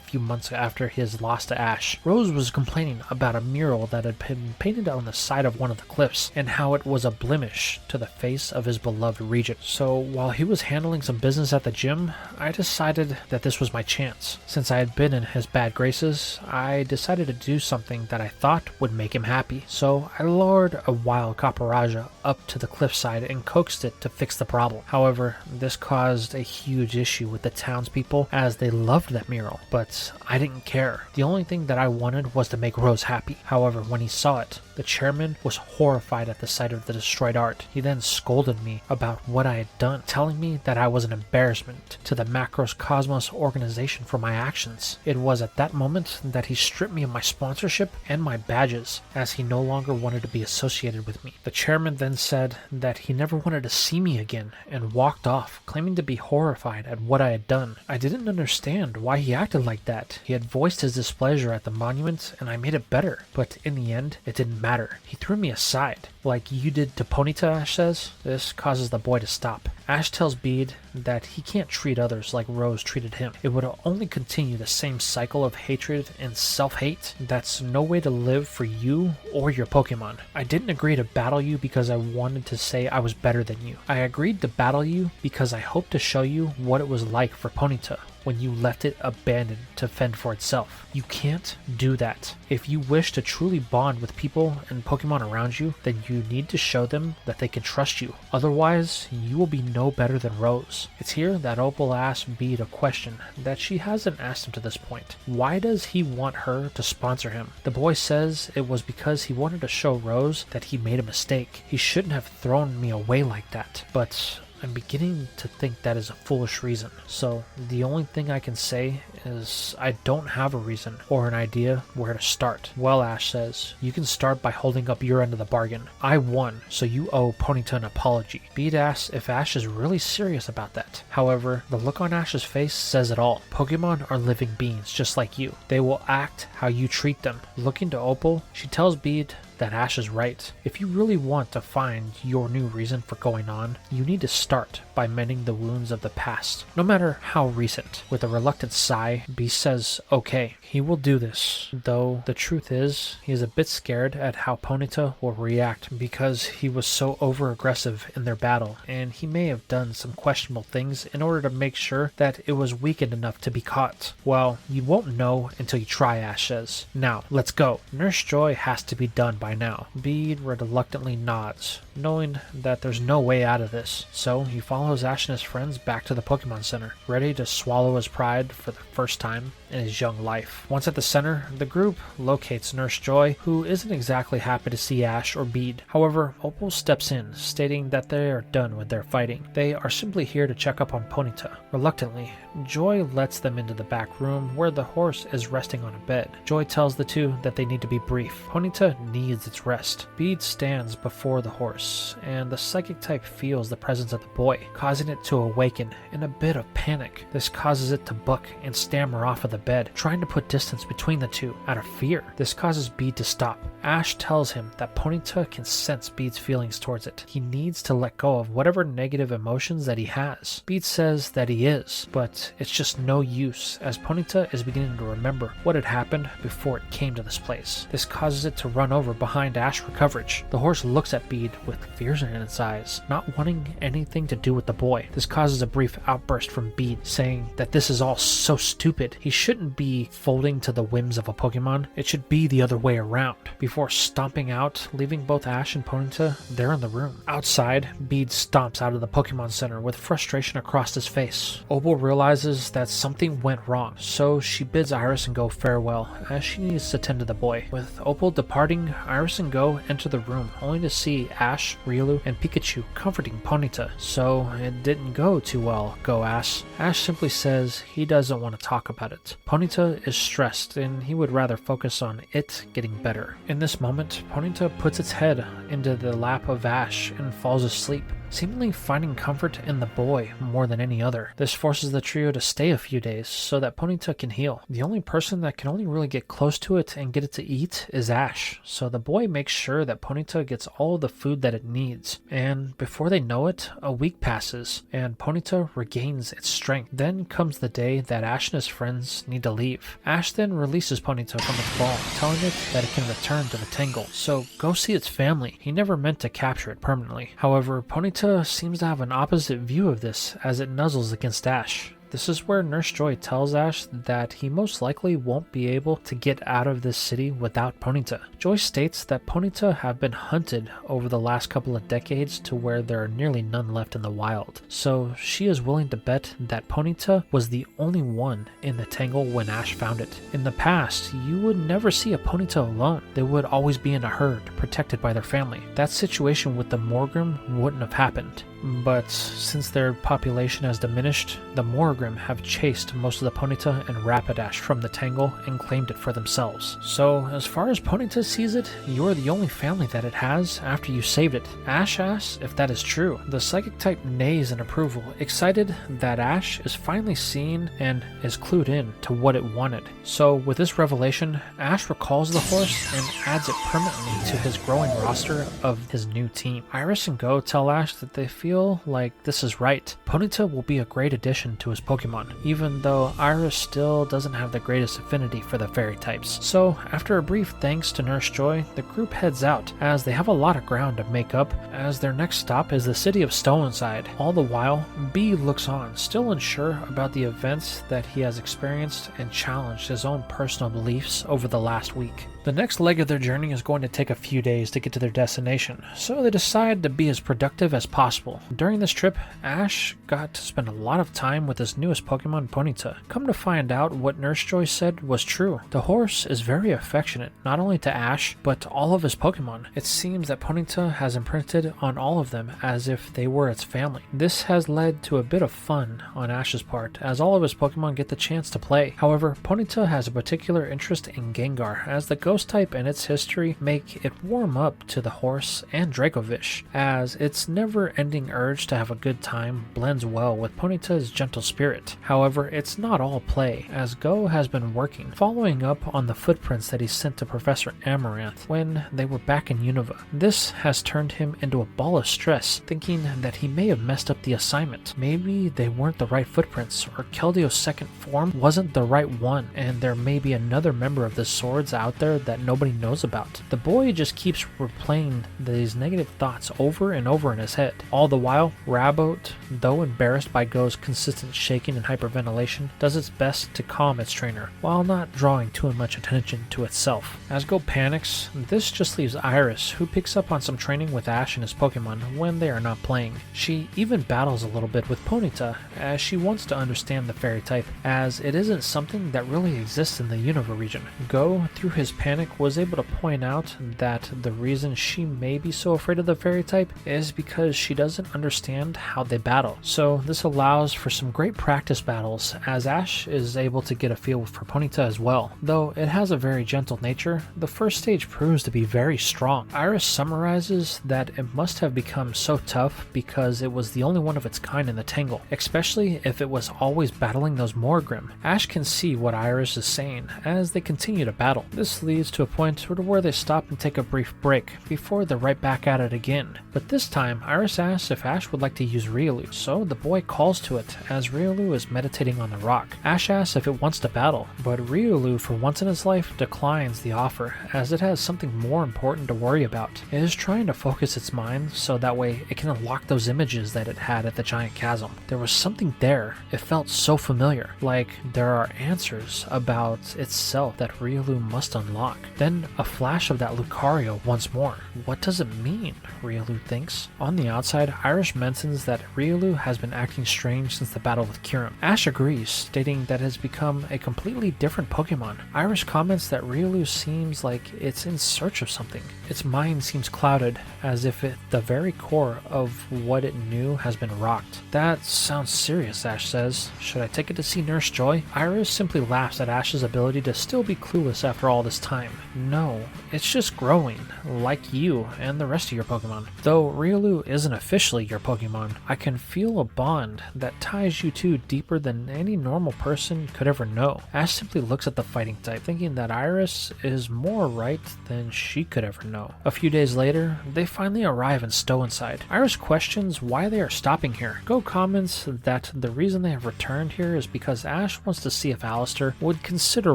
S1: few months after his loss to Ash. Rose was complaining about a mural that had been painted on the side of one of the cliffs, and how it was a blemish to the face of his beloved region. So while he was handling some business at the gym, I decided that this was my chance. Since I had been in his bad graces, I decided to do something that I thought would make him happy. So I lured a wild Caparaja up to the cliffside and coaxed it to fix the problem. However, this caused a huge issue with the townspeople, as they loved that mural, but I didn't care. The only thing that I wanted was to make Rose happy. However, when he saw it, the chairman was horrified at the sight of the destroyed art. He then scolded me about what I had done, telling me that I was an embarrassment to the Macros Cosmos organization for my actions. It was at that moment that he stripped me of my sponsorship and my badges, as he no longer wanted to be associated with me. The chairman then said that he never wanted to see me again and walked off, claiming to be horrified at what I had done. I didn't understand why he acted like that. He had voiced his displeasure at the monument and I made it better, but in the end, it didn't matter. He threw me aside, like you did to Ponyta, Ash says. This causes the boy to stop. Ash tells Bede that he can't treat others like Rose treated him. It would only continue the same cycle of hatred and self-hate. That's no way to live for you or your Pokemon. I didn't agree to battle you because I wanted to say I was better than you. I agreed to battle you because I hoped to show you what it was like for Ponyta when you left it abandoned to fend for itself. You can't do that. If you wish to truly bond with people and Pokemon around you, then you need to show them that they can trust you. Otherwise, you will be no better than Rose. It's here that Opal asks Bede a question that she hasn't asked him to this point. Why does he want her to sponsor him? The boy says it was because he wanted to show Rose that he made a mistake. He shouldn't have thrown me away like that. But I'm beginning to think that is a foolish reason. So the only thing I can say is I don't have a reason or an idea where to start. Well, Ash says, you can start by holding up your end of the bargain. I won, so you owe Ponyta an apology. Bede asks if Ash is really serious about that. However, the look on Ash's face says it all. Pokemon are living beings just like you. They will act how you treat them. Looking to Opal, she tells Bede that Ash is right. If you really want to find your new reason for going on, you need to start by mending the wounds of the past, no matter how recent. With a reluctant sigh, Bede says, okay, he will do this, though the truth is, he is a bit scared at how Ponyta will react because he was so over-aggressive in their battle, and he may have done some questionable things in order to make sure that it was weakened enough to be caught. Well, you won't know until you try, Ash says. Now, let's go. Nurse Joy has to be done by now. Bede reluctantly nods. knowing that there's no way out of this. So he follows Ash and his friends back to the Pokemon Center, ready to swallow his pride for the first time in his young life. Once at the center, the group locates Nurse Joy, who isn't exactly happy to see Ash or Bede. However, Opal steps in, stating that they are done with their fighting. They are simply here to check up on Ponyta. Reluctantly, Joy lets them into the back room where the horse is resting on a bed. Joy tells the two that they need to be brief. Ponyta needs its rest. Bede stands before the horse, and the psychic type feels the presence of the boy, causing it to awaken in a bit of panic. This causes it to buck and stammer off of the bed, trying to put distance between the two out of fear. This causes Bede to stop. Ash tells him that Ponyta can sense Bede's feelings towards it. He needs to let go of whatever negative emotions that he has. Bede says that he is, but it's just no use, as Ponyta is beginning to remember what had happened before it came to this place. This causes it to run over behind Ash for coverage. The horse looks at Bede with fears in its eyes, not wanting anything to do with the boy. This causes a brief outburst from Bede, saying that this is all so stupid. He shouldn't be folding to the whims of a Pokemon. It should be the other way around. Before stomping out, leaving both Ash and Ponyta there in the room. Outside, Bede stomps out of the Pokemon Center with frustration across his face. Opal realizes that something went wrong, so she bids Iris and Go farewell, as she needs to tend to the boy. With Opal departing, Iris and Go enter the room, only to see Ash, Riolu, and Pikachu comforting Ponyta. So it didn't go too well, Go asks. Ash simply says he doesn't want to talk about it. Ponyta is stressed, and he would rather focus on it getting better. In this moment, Ponyta puts its head into the lap of Ash and falls asleep, seemingly finding comfort in the boy more than any other. This forces the trio to stay a few days so that Ponyta can heal. The only person that can only really get close to it and get it to eat is Ash, so the boy makes sure that Ponyta gets all of the food that it needs. And before they know it, a week passes, and Ponyta regains its strength. Then comes the day that Ash and his friends need to leave. Ash then releases Ponyta from its ball, telling it that it can return to the Tangle, so go see its family. He never meant to capture it permanently. However, Ponyta seems to have an opposite view of this as it nuzzles against Ash. This is where Nurse Joy tells Ash that he most likely won't be able to get out of this city without Ponyta. Joy states that Ponyta have been hunted over the last couple of decades to where there are nearly none left in the wild, so she is willing to bet that Ponyta was the only one in the Tangle when Ash found it. In the past, you would never see a Ponyta alone. They would always be in a herd, protected by their family. That situation with the Morgrim wouldn't have happened. But since their population has diminished, the Morgrim have chased most of the Ponyta and Rapidash from the Tangle and claimed it for themselves. So as far as Ponyta sees it, you're the only family that it has after you saved it. Ash asks if that is true. The psychic type neighs in approval, excited that Ash is finally seen and is clued in to what it wanted. So with this revelation, Ash recalls the horse and adds it permanently to his growing roster of his new team. Iris and Go tell Ash that they feel like this is right. Ponyta will be a great addition to his Pokemon, even though Iris still doesn't have the greatest affinity for the fairy types. So after a brief thanks to Nurse Joy, the group heads out, as they have a lot of ground to make up, as their next stop is the city of Stow-on-Side. All the while, Bede looks on, still unsure about the events that he has experienced and challenged his own personal beliefs over the last week. The next leg of their journey is going to take a few days to get to their destination, so they decide to be as productive as possible. During this trip, Ash got to spend a lot of time with his newest Pokemon, Ponyta. Come to find out, what Nurse Joy said was true. The horse is very affectionate, not only to Ash, but to all of his Pokemon. It seems that Ponyta has imprinted on all of them as if they were its family. This has led to a bit of fun on Ash's part, as all of his Pokemon get the chance to play. However, Ponyta has a particular interest in Gengar, as the Ghost type and its history make it warm up to the horse and Dracovish, as its never-ending urge to have a good time blends well with Ponyta's gentle spirit. However, it's not all play, as Go has been working, following up on the footprints that he sent to Professor Amaranth when they were back in Unova. This has turned him into a ball of stress, thinking that he may have messed up the assignment. Maybe they weren't the right footprints, or Keldeo's second form wasn't the right one, and there may be another member of the Swords out there that nobody knows about. The boy just keeps replaying these negative thoughts over and over in his head. All the while, Rabot, though embarrassed by Go's consistent shaking and hyperventilation, does its best to calm its trainer, while not drawing too much attention to itself. As Go panics, this just leaves Iris, who picks up on some training with Ash and his Pokemon when they are not playing. She even battles a little bit with Ponyta, as she wants to understand the fairy type, as it isn't something that really exists in the Unova region. Go, through his panic, was able to point out that the reason she may be so afraid of the fairy type is because she doesn't understand how they battle. So this allows for some great practice battles, as Ash is able to get a feel for Ponyta as well. Though it has a very gentle nature, the first stage proves to be very strong. Iris summarizes that it must have become so tough because it was the only one of its kind in the Tangle, especially if it was always battling those Morgrim. Ash can see what Iris is saying as they continue to battle. This leads to a point where they stop and take a brief break before they're right back at it again. But this time, Iris asks if Ash would like to use Riolu, so the boy calls to it as Riolu is meditating on the rock. Ash asks if it wants to battle, but Riolu, for once in its life, declines the offer as it has something more important to worry about. It is trying to focus its mind so that way it can unlock those images that it had at the giant chasm. There was something there. It felt so familiar, like there are answers about itself that Riolu must unlock. Then a flash of that Lucario once more. What does it mean? Riolu thinks. On the outside, Iris mentions that Riolu has been acting strange since the battle with Kyurem. Ash agrees, stating that it has become a completely different Pokemon. Iris comments that Riolu seems like it's in search of something. Its mind seems clouded, as if the very core of what it knew has been rocked. That sounds serious, Ash says. Should I take it to see Nurse Joy? Iris simply laughs at Ash's ability to still be clueless after all this time. No, it's just growing, like you and the rest of your Pokemon. Though Riolu isn't officially your Pokemon, I can feel a bond that ties you two deeper than any normal person could ever know. Ash simply looks at the fighting type, thinking that Iris is more right than she could ever know. A few days later, they finally arrive in Stow-on-Side. Iris questions why they are stopping here. Go comments that the reason they have returned here is because Ash wants to see if Alistair would consider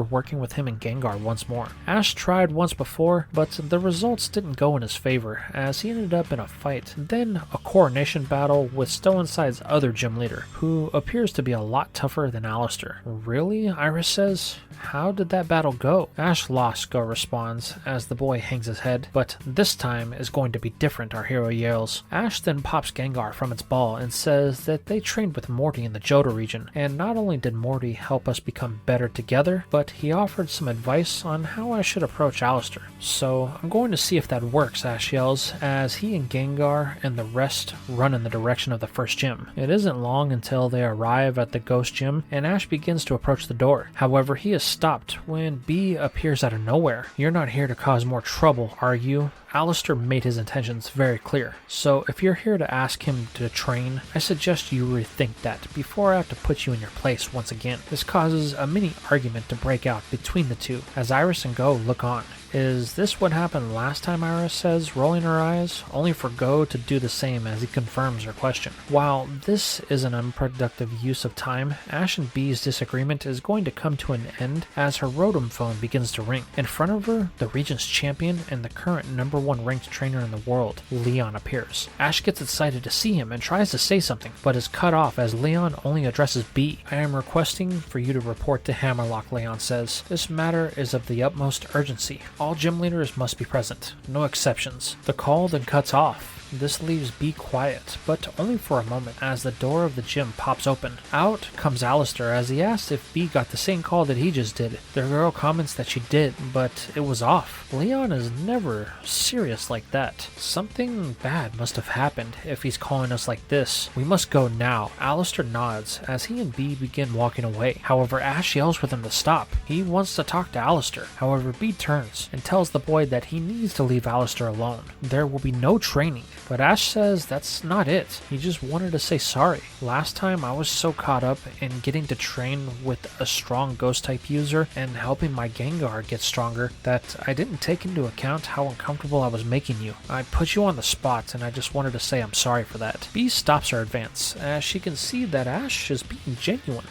S1: working with him in Gengar once more. Ash tried once before, but the results didn't go in his favor, as he ended up in a fight, then a coronation battle with Stow-on-Side's other gym leader, who appears to be a lot tougher than Alistair. Really? Iris says. How did that battle go? Ash lost, Go responds, as the boy hangs his head, but this time is going to be different, our hero yells. Ash then pops Gengar from its ball and says that they trained with Morty in the Johto region, and not only did Morty help us become better together, but he offered some advice on how I should approach Alistair. So I'm going to see if that works, Ash yells, as he and Gengar and the rest run in the direction of the first gym. It isn't long until they arrive at the ghost gym, and Ash begins to approach the door. However, he is stopped when B appears out of nowhere. You're not here to cause more trouble, are you? Alistair made his intentions very clear, so if you're here to ask him to train, I suggest you rethink that before I have to put you in your place once again. This causes a mini argument to break out between the two, as Iris and Go look on. Is this what happened last time, Iris says, rolling her eyes, only for Go to do the same as he confirms her question. While this is an unproductive use of time, Ash and B's disagreement is going to come to an end as her Rotom phone begins to ring. In front of her, the region's champion and the current #1 ranked trainer in the world, Leon, appears. Ash gets excited to see him and tries to say something, but is cut off as Leon only addresses B. I am requesting for you to report to Hammerlocke, Leon says. This matter is of the utmost urgency. All gym leaders must be present, no exceptions. The call then cuts off. This leaves B quiet, but only for a moment, as the door of the gym pops open. Out comes Alistair as he asks if B got the same call that he just did. The girl comments that she did, but it was off. Leon is never serious like that. Something bad must have happened if he's calling us like this. We must go now. Alistair nods as he and B begin walking away. However, Ash yells for them to stop. He wants to talk to Alistair. However, B turns and tells the boy that he needs to leave Alistair alone. There will be no training. But Ash says that's not it. He just wanted to say sorry. Last time I was so caught up in getting to train with a strong ghost type user and helping my Gengar get stronger that I didn't take into account how uncomfortable I was making you. I put you on the spot and I just wanted to say I'm sorry for that. B stops her advance as she can see that Ash is being genuine.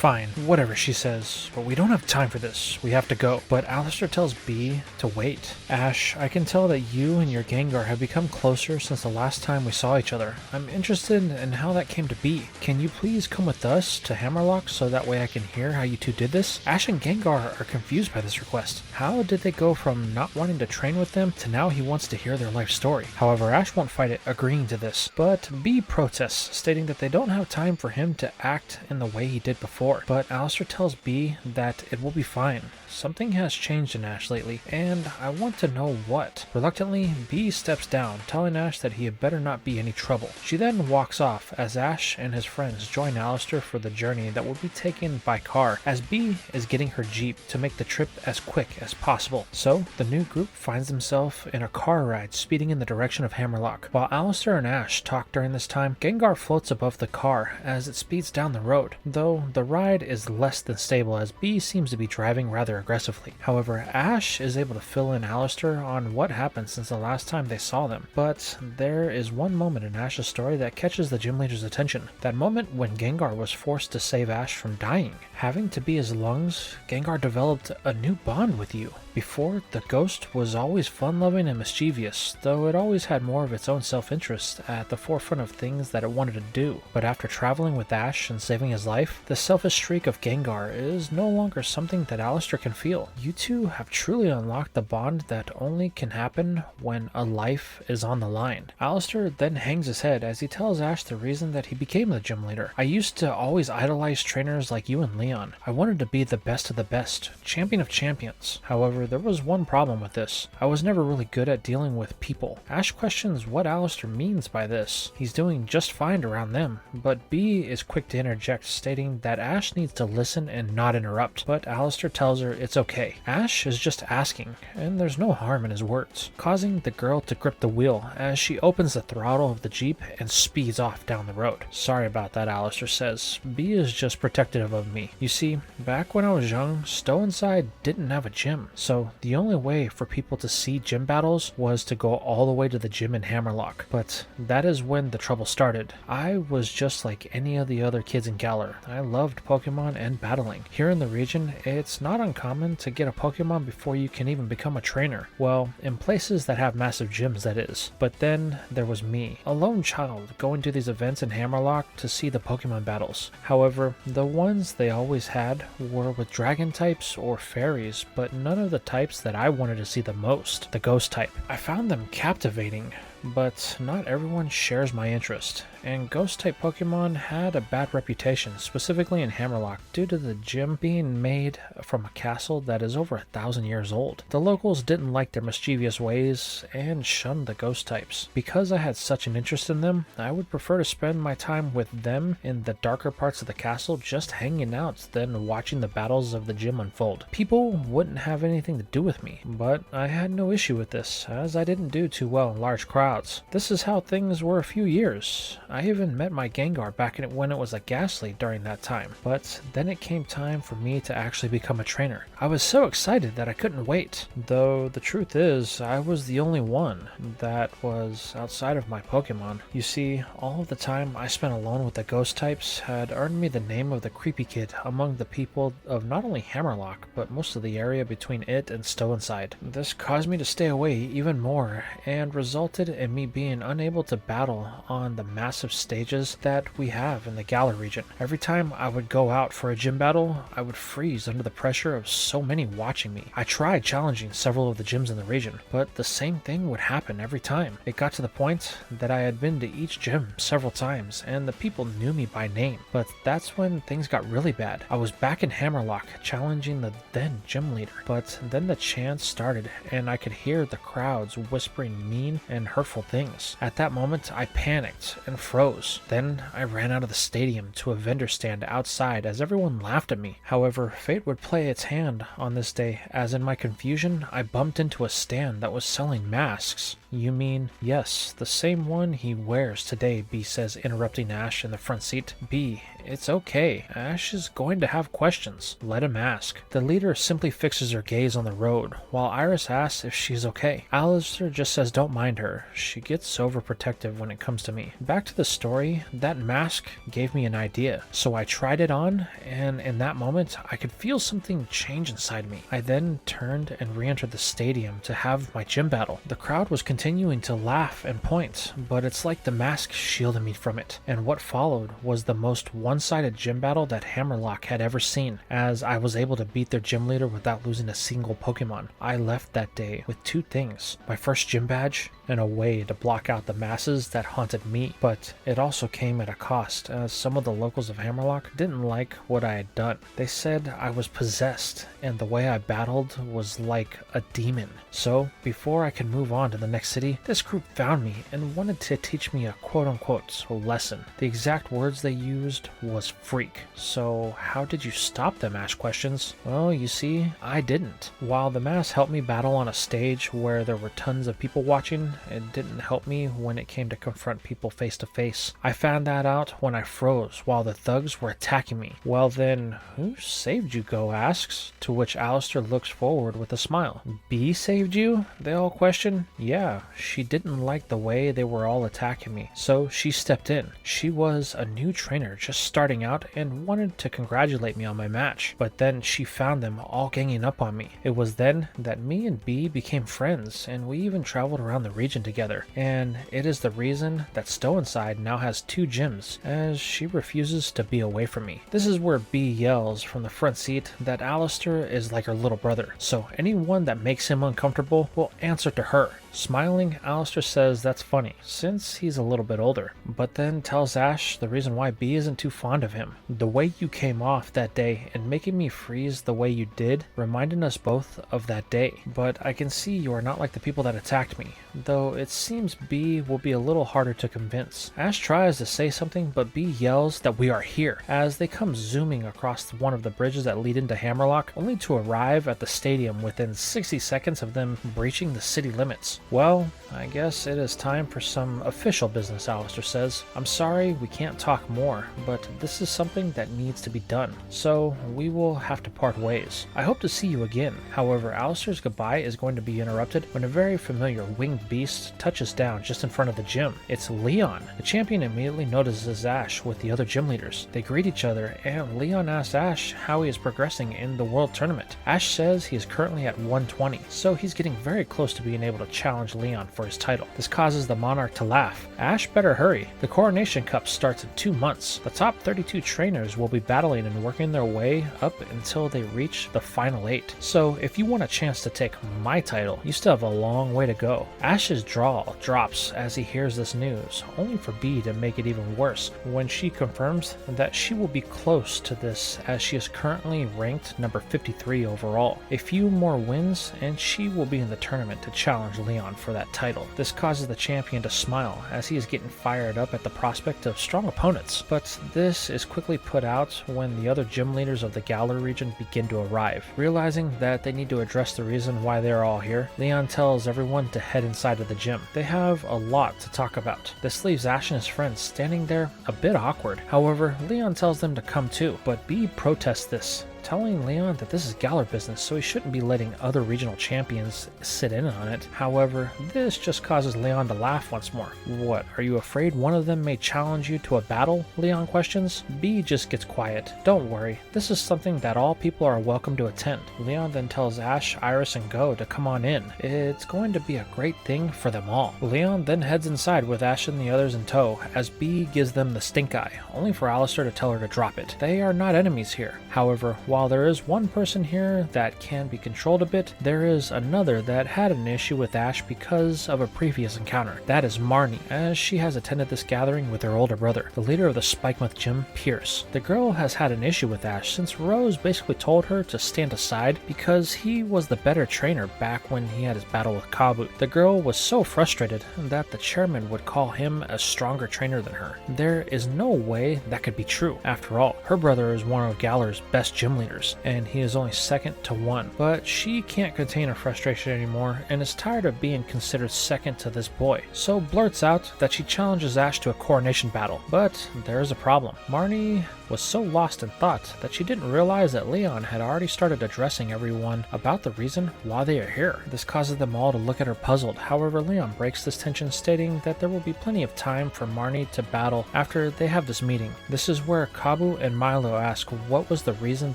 S1: Fine, whatever, she says, but we don't have time for this. We have to go. But Alistair tells Bede to wait. Ash, I can tell that you and your Gengar have become closer since the last time we saw each other. I'm interested in how that came to be. Can you please come with us to Hammerlocke so that way I can hear how you two did this? Ash and Gengar are confused by this request. How did they go from not wanting to train with them to now he wants to hear their life story? However, Ash won't fight it, agreeing to this, but Bede protests, stating that they don't have time for him to act in the way he did before. But Alistair tells Bede that it will be fine. Something has changed in Ash lately, and I want to know what. Reluctantly, Bede steps down, telling Ash that he had better not be any trouble. She then walks off as Ash and his friends join Alistair for the journey that will be taken by car, as Bede is getting her Jeep to make the trip as quick as possible. So, the new group finds themselves in a car ride speeding in the direction of Hammerlocke. While Alistair and Ash talk during this time, Gengar floats above the car as it speeds down the road, though the ride is less than stable as Bede seems to be driving rather aggressively. However, Ash is able to fill in Alistair on what happened since the last time they saw them. But there is one moment in Ash's story that catches the gym leader's attention. That moment when Gengar was forced to save Ash from dying. Having to be his lungs, Gengar developed a new bond with you. Before, the ghost was always fun-loving and mischievous, though it always had more of its own self-interest at the forefront of things that it wanted to do. But after traveling with Ash and saving his life, the selfish streak of Gengar is no longer something that Alistair can feel. You two have truly unlocked the bond that only can happen when a life is on the line. Alistair then hangs his head as he tells Ash the reason that he became the gym leader. I used to always idolize trainers like you and Leon. I wanted to be the best of the best, champion of champions. However, there was one problem with this. I was never really good at dealing with people. Ash questions what Alistair means by this. He's doing just fine around them, but Bede is quick to interject, stating that Ash needs to listen and not interrupt, but Alistair tells her it's okay. Ash is just asking, and there's no harm in his words, causing the girl to grip the wheel as she opens the throttle of the Jeep and speeds off down the road. Sorry about that, Alistair says. Bede is just protective of me. You see, back when I was young, Stow-on-Side didn't have a gym, so the only way for people to see gym battles was to go all the way to the gym in Hammerlocke. But that is when the trouble started. I was just like any of the other kids in Galar. I loved Pokemon and battling. Here in the region, it's not uncommon to get a Pokemon before you can even become a trainer. Well, in places that have massive gyms, that is. But then there was me, a lone child, going to these events in Hammerlocke to see the Pokemon battles. However, the ones they always had were with dragon types or fairies, but none of the types that I wanted to see the most, the ghost type. I found them captivating, but not everyone shares my interest, and ghost-type Pokemon had a bad reputation, specifically in Hammerlocke, due to the gym being made from a castle that is over 1,000 years old. The locals didn't like their mischievous ways and shunned the ghost types. Because I had such an interest in them, I would prefer to spend my time with them in the darker parts of the castle just hanging out than watching the battles of the gym unfold. People wouldn't have anything to do with me, but I had no issue with this, as I didn't do too well in large crowds. This is how things were a few years. I even met my Gengar back in when it was a Ghastly during that time, but then it came time for me to actually become a trainer. I was so excited that I couldn't wait, though the truth is I was the only one that was outside of my Pokemon. You see, all of the time I spent alone with the ghost types had earned me the name of the creepy kid among the people of not only Hammerlocke, but most of the area between it and Stow-on-Side. This caused me to stay away even more and resulted in me being unable to battle on the massive stages that we have in the Galar region. Every time I would go out for a gym battle, I would freeze under the pressure of so many watching me. I tried challenging several of the gyms in the region, but the same thing would happen every time. It got to the point that I had been to each gym several times, and the people knew me by name. But that's when things got really bad. I was back in Hammerlocke challenging the then gym leader, but then the chants started, and I could hear the crowds whispering mean and hurtful things. At that moment, I panicked and froze. Then I ran out of the stadium to a vendor stand outside as everyone laughed at me. However, fate would play its hand on this day, as in my confusion, I bumped into a stand that was selling masks. You mean, yes, the same one he wears today, Bede says, interrupting Ash in the front seat. Bede, it's okay. Ash is going to have questions. Let him ask. The leader simply fixes her gaze on the road, while Iris asks if she's okay. Alistair just says don't mind her. She gets overprotective when it comes to me. Back to the story, that mask gave me an idea. So I tried it on, and in that moment, I could feel something change inside me. I then turned and re-entered the stadium to have my gym battle. The crowd was continuing to laugh and point, but it's like the mask shielded me from it. And what followed was the most one-sided gym battle that Hammerlocke had ever seen, as I was able to beat their gym leader without losing a single Pokemon. I left that day with two things: my first gym badge and a way to block out the masses that haunted me. But it also came at a cost, as some of the locals of Hammerlocke didn't like what I had done. They said I was possessed, and the way I battled was like a demon. So, before I could move on to the next city, this group found me and wanted to teach me a quote-unquote lesson. The exact words they used was freak. So, how did you stop them? Ash questions. Well, you see, I didn't. While the mask helped me battle on a stage where there were tons of people watching, it didn't help me when it came to confront people face to face. I found that out when I froze while the thugs were attacking me. Well then, who saved you? Go asks, to which Alistair looks forward with a smile. Bee saved you? They all question. Yeah, she didn't like the way they were all attacking me, so she stepped in. She was a new trainer just starting out and wanted to congratulate me on my match, but then she found them all ganging up on me. It was then that me and Bee became friends, and we even traveled around the region together, and it is the reason that Stow-on-Side now has two gyms, as she refuses to be away from me. This is where Bee yells from the front seat that Alistair is like her little brother, so anyone that makes him uncomfortable will answer to her. Smiling, Alistair says that's funny, since he's a little bit older, but then tells Ash the reason why Bee isn't too fond of him. The way you came off that day and making me freeze the way you did reminded us both of that day, but I can see you are not like the people that attacked me, though it seems Bee will be a little harder to convince. Ash tries to say something, but Bee yells that we are here, as they come zooming across one of the bridges that lead into Hammerlocke, only to arrive at the stadium within 60 seconds of them breaching the city limits. Well, I guess it is time for some official business, Alistair says. I'm sorry we can't talk more, but this is something that needs to be done, so we will have to part ways. I hope to see you again. However, Alistair's goodbye is going to be interrupted when a very familiar winged beast touches down just in front of the gym. It's Leon. The champion immediately notices Ash with the other gym leaders. They greet each other, and Leon asks Ash how he is progressing in the world tournament. Ash says he is currently at 120, so he's getting very close to being able to challenge Leon for his title. This causes the monarch to laugh. Ash better hurry. The Coronation Cup starts in 2 months. The top 32 trainers will be battling and working their way up until they reach the final 8. So if you want a chance to take my title, you still have a long way to go. Ash's jaw drops as he hears this news, only for Bee to make it even worse when she confirms that she will be close to this, as she is currently ranked number 53 overall. A few more wins and she will be in the tournament to challenge Leon for that title. This causes the champion to smile as he is getting fired up at the prospect of strong opponents, but this is quickly put out when the other gym leaders of the Galar region begin to arrive. Realizing that they need to address the reason why they are all here, Leon tells everyone to head inside of the gym. They have a lot to talk about. This leaves Ash and his friends standing there a bit awkward. However, Leon tells them to come too, but Bee protests this, telling Leon that this is Galar business, so he shouldn't be letting other regional champions sit in on it. However, this just causes Leon to laugh once more. What, are you afraid one of them may challenge you to a battle? Leon questions. Bee just gets quiet. Don't worry, this is something that all people are welcome to attend. Leon then tells Ash, Iris, and Go to come on in. It's going to be a great thing for them all. Leon then heads inside with Ash and the others in tow, as Bee gives them the stink eye, only for Alistair to tell her to drop it. They are not enemies here. However, while there is one person here that can be controlled a bit, there is another that had an issue with Ash because of a previous encounter. That is Marnie, as she has attended this gathering with her older brother, the leader of the Spikemouth gym, Pierce. The girl has had an issue with Ash since Rose basically told her to stand aside because he was the better trainer back when he had his battle with Kabu. The girl was so frustrated that the chairman would call him a stronger trainer than her. There is no way that could be true. After all, her brother is one of Galar's best gym leaders, and he is only second to one. But she can't contain her frustration anymore and is tired of being considered second to this boy, so blurts out that she challenges Ash to a coronation battle. But there is a problem. Marnie was so lost in thought that she didn't realize that Leon had already started addressing everyone about the reason why they are here. This causes them all to look at her puzzled. However, Leon breaks this tension, stating that there will be plenty of time for Marnie to battle after they have this meeting. This is where Kabu and Milo ask what was the reason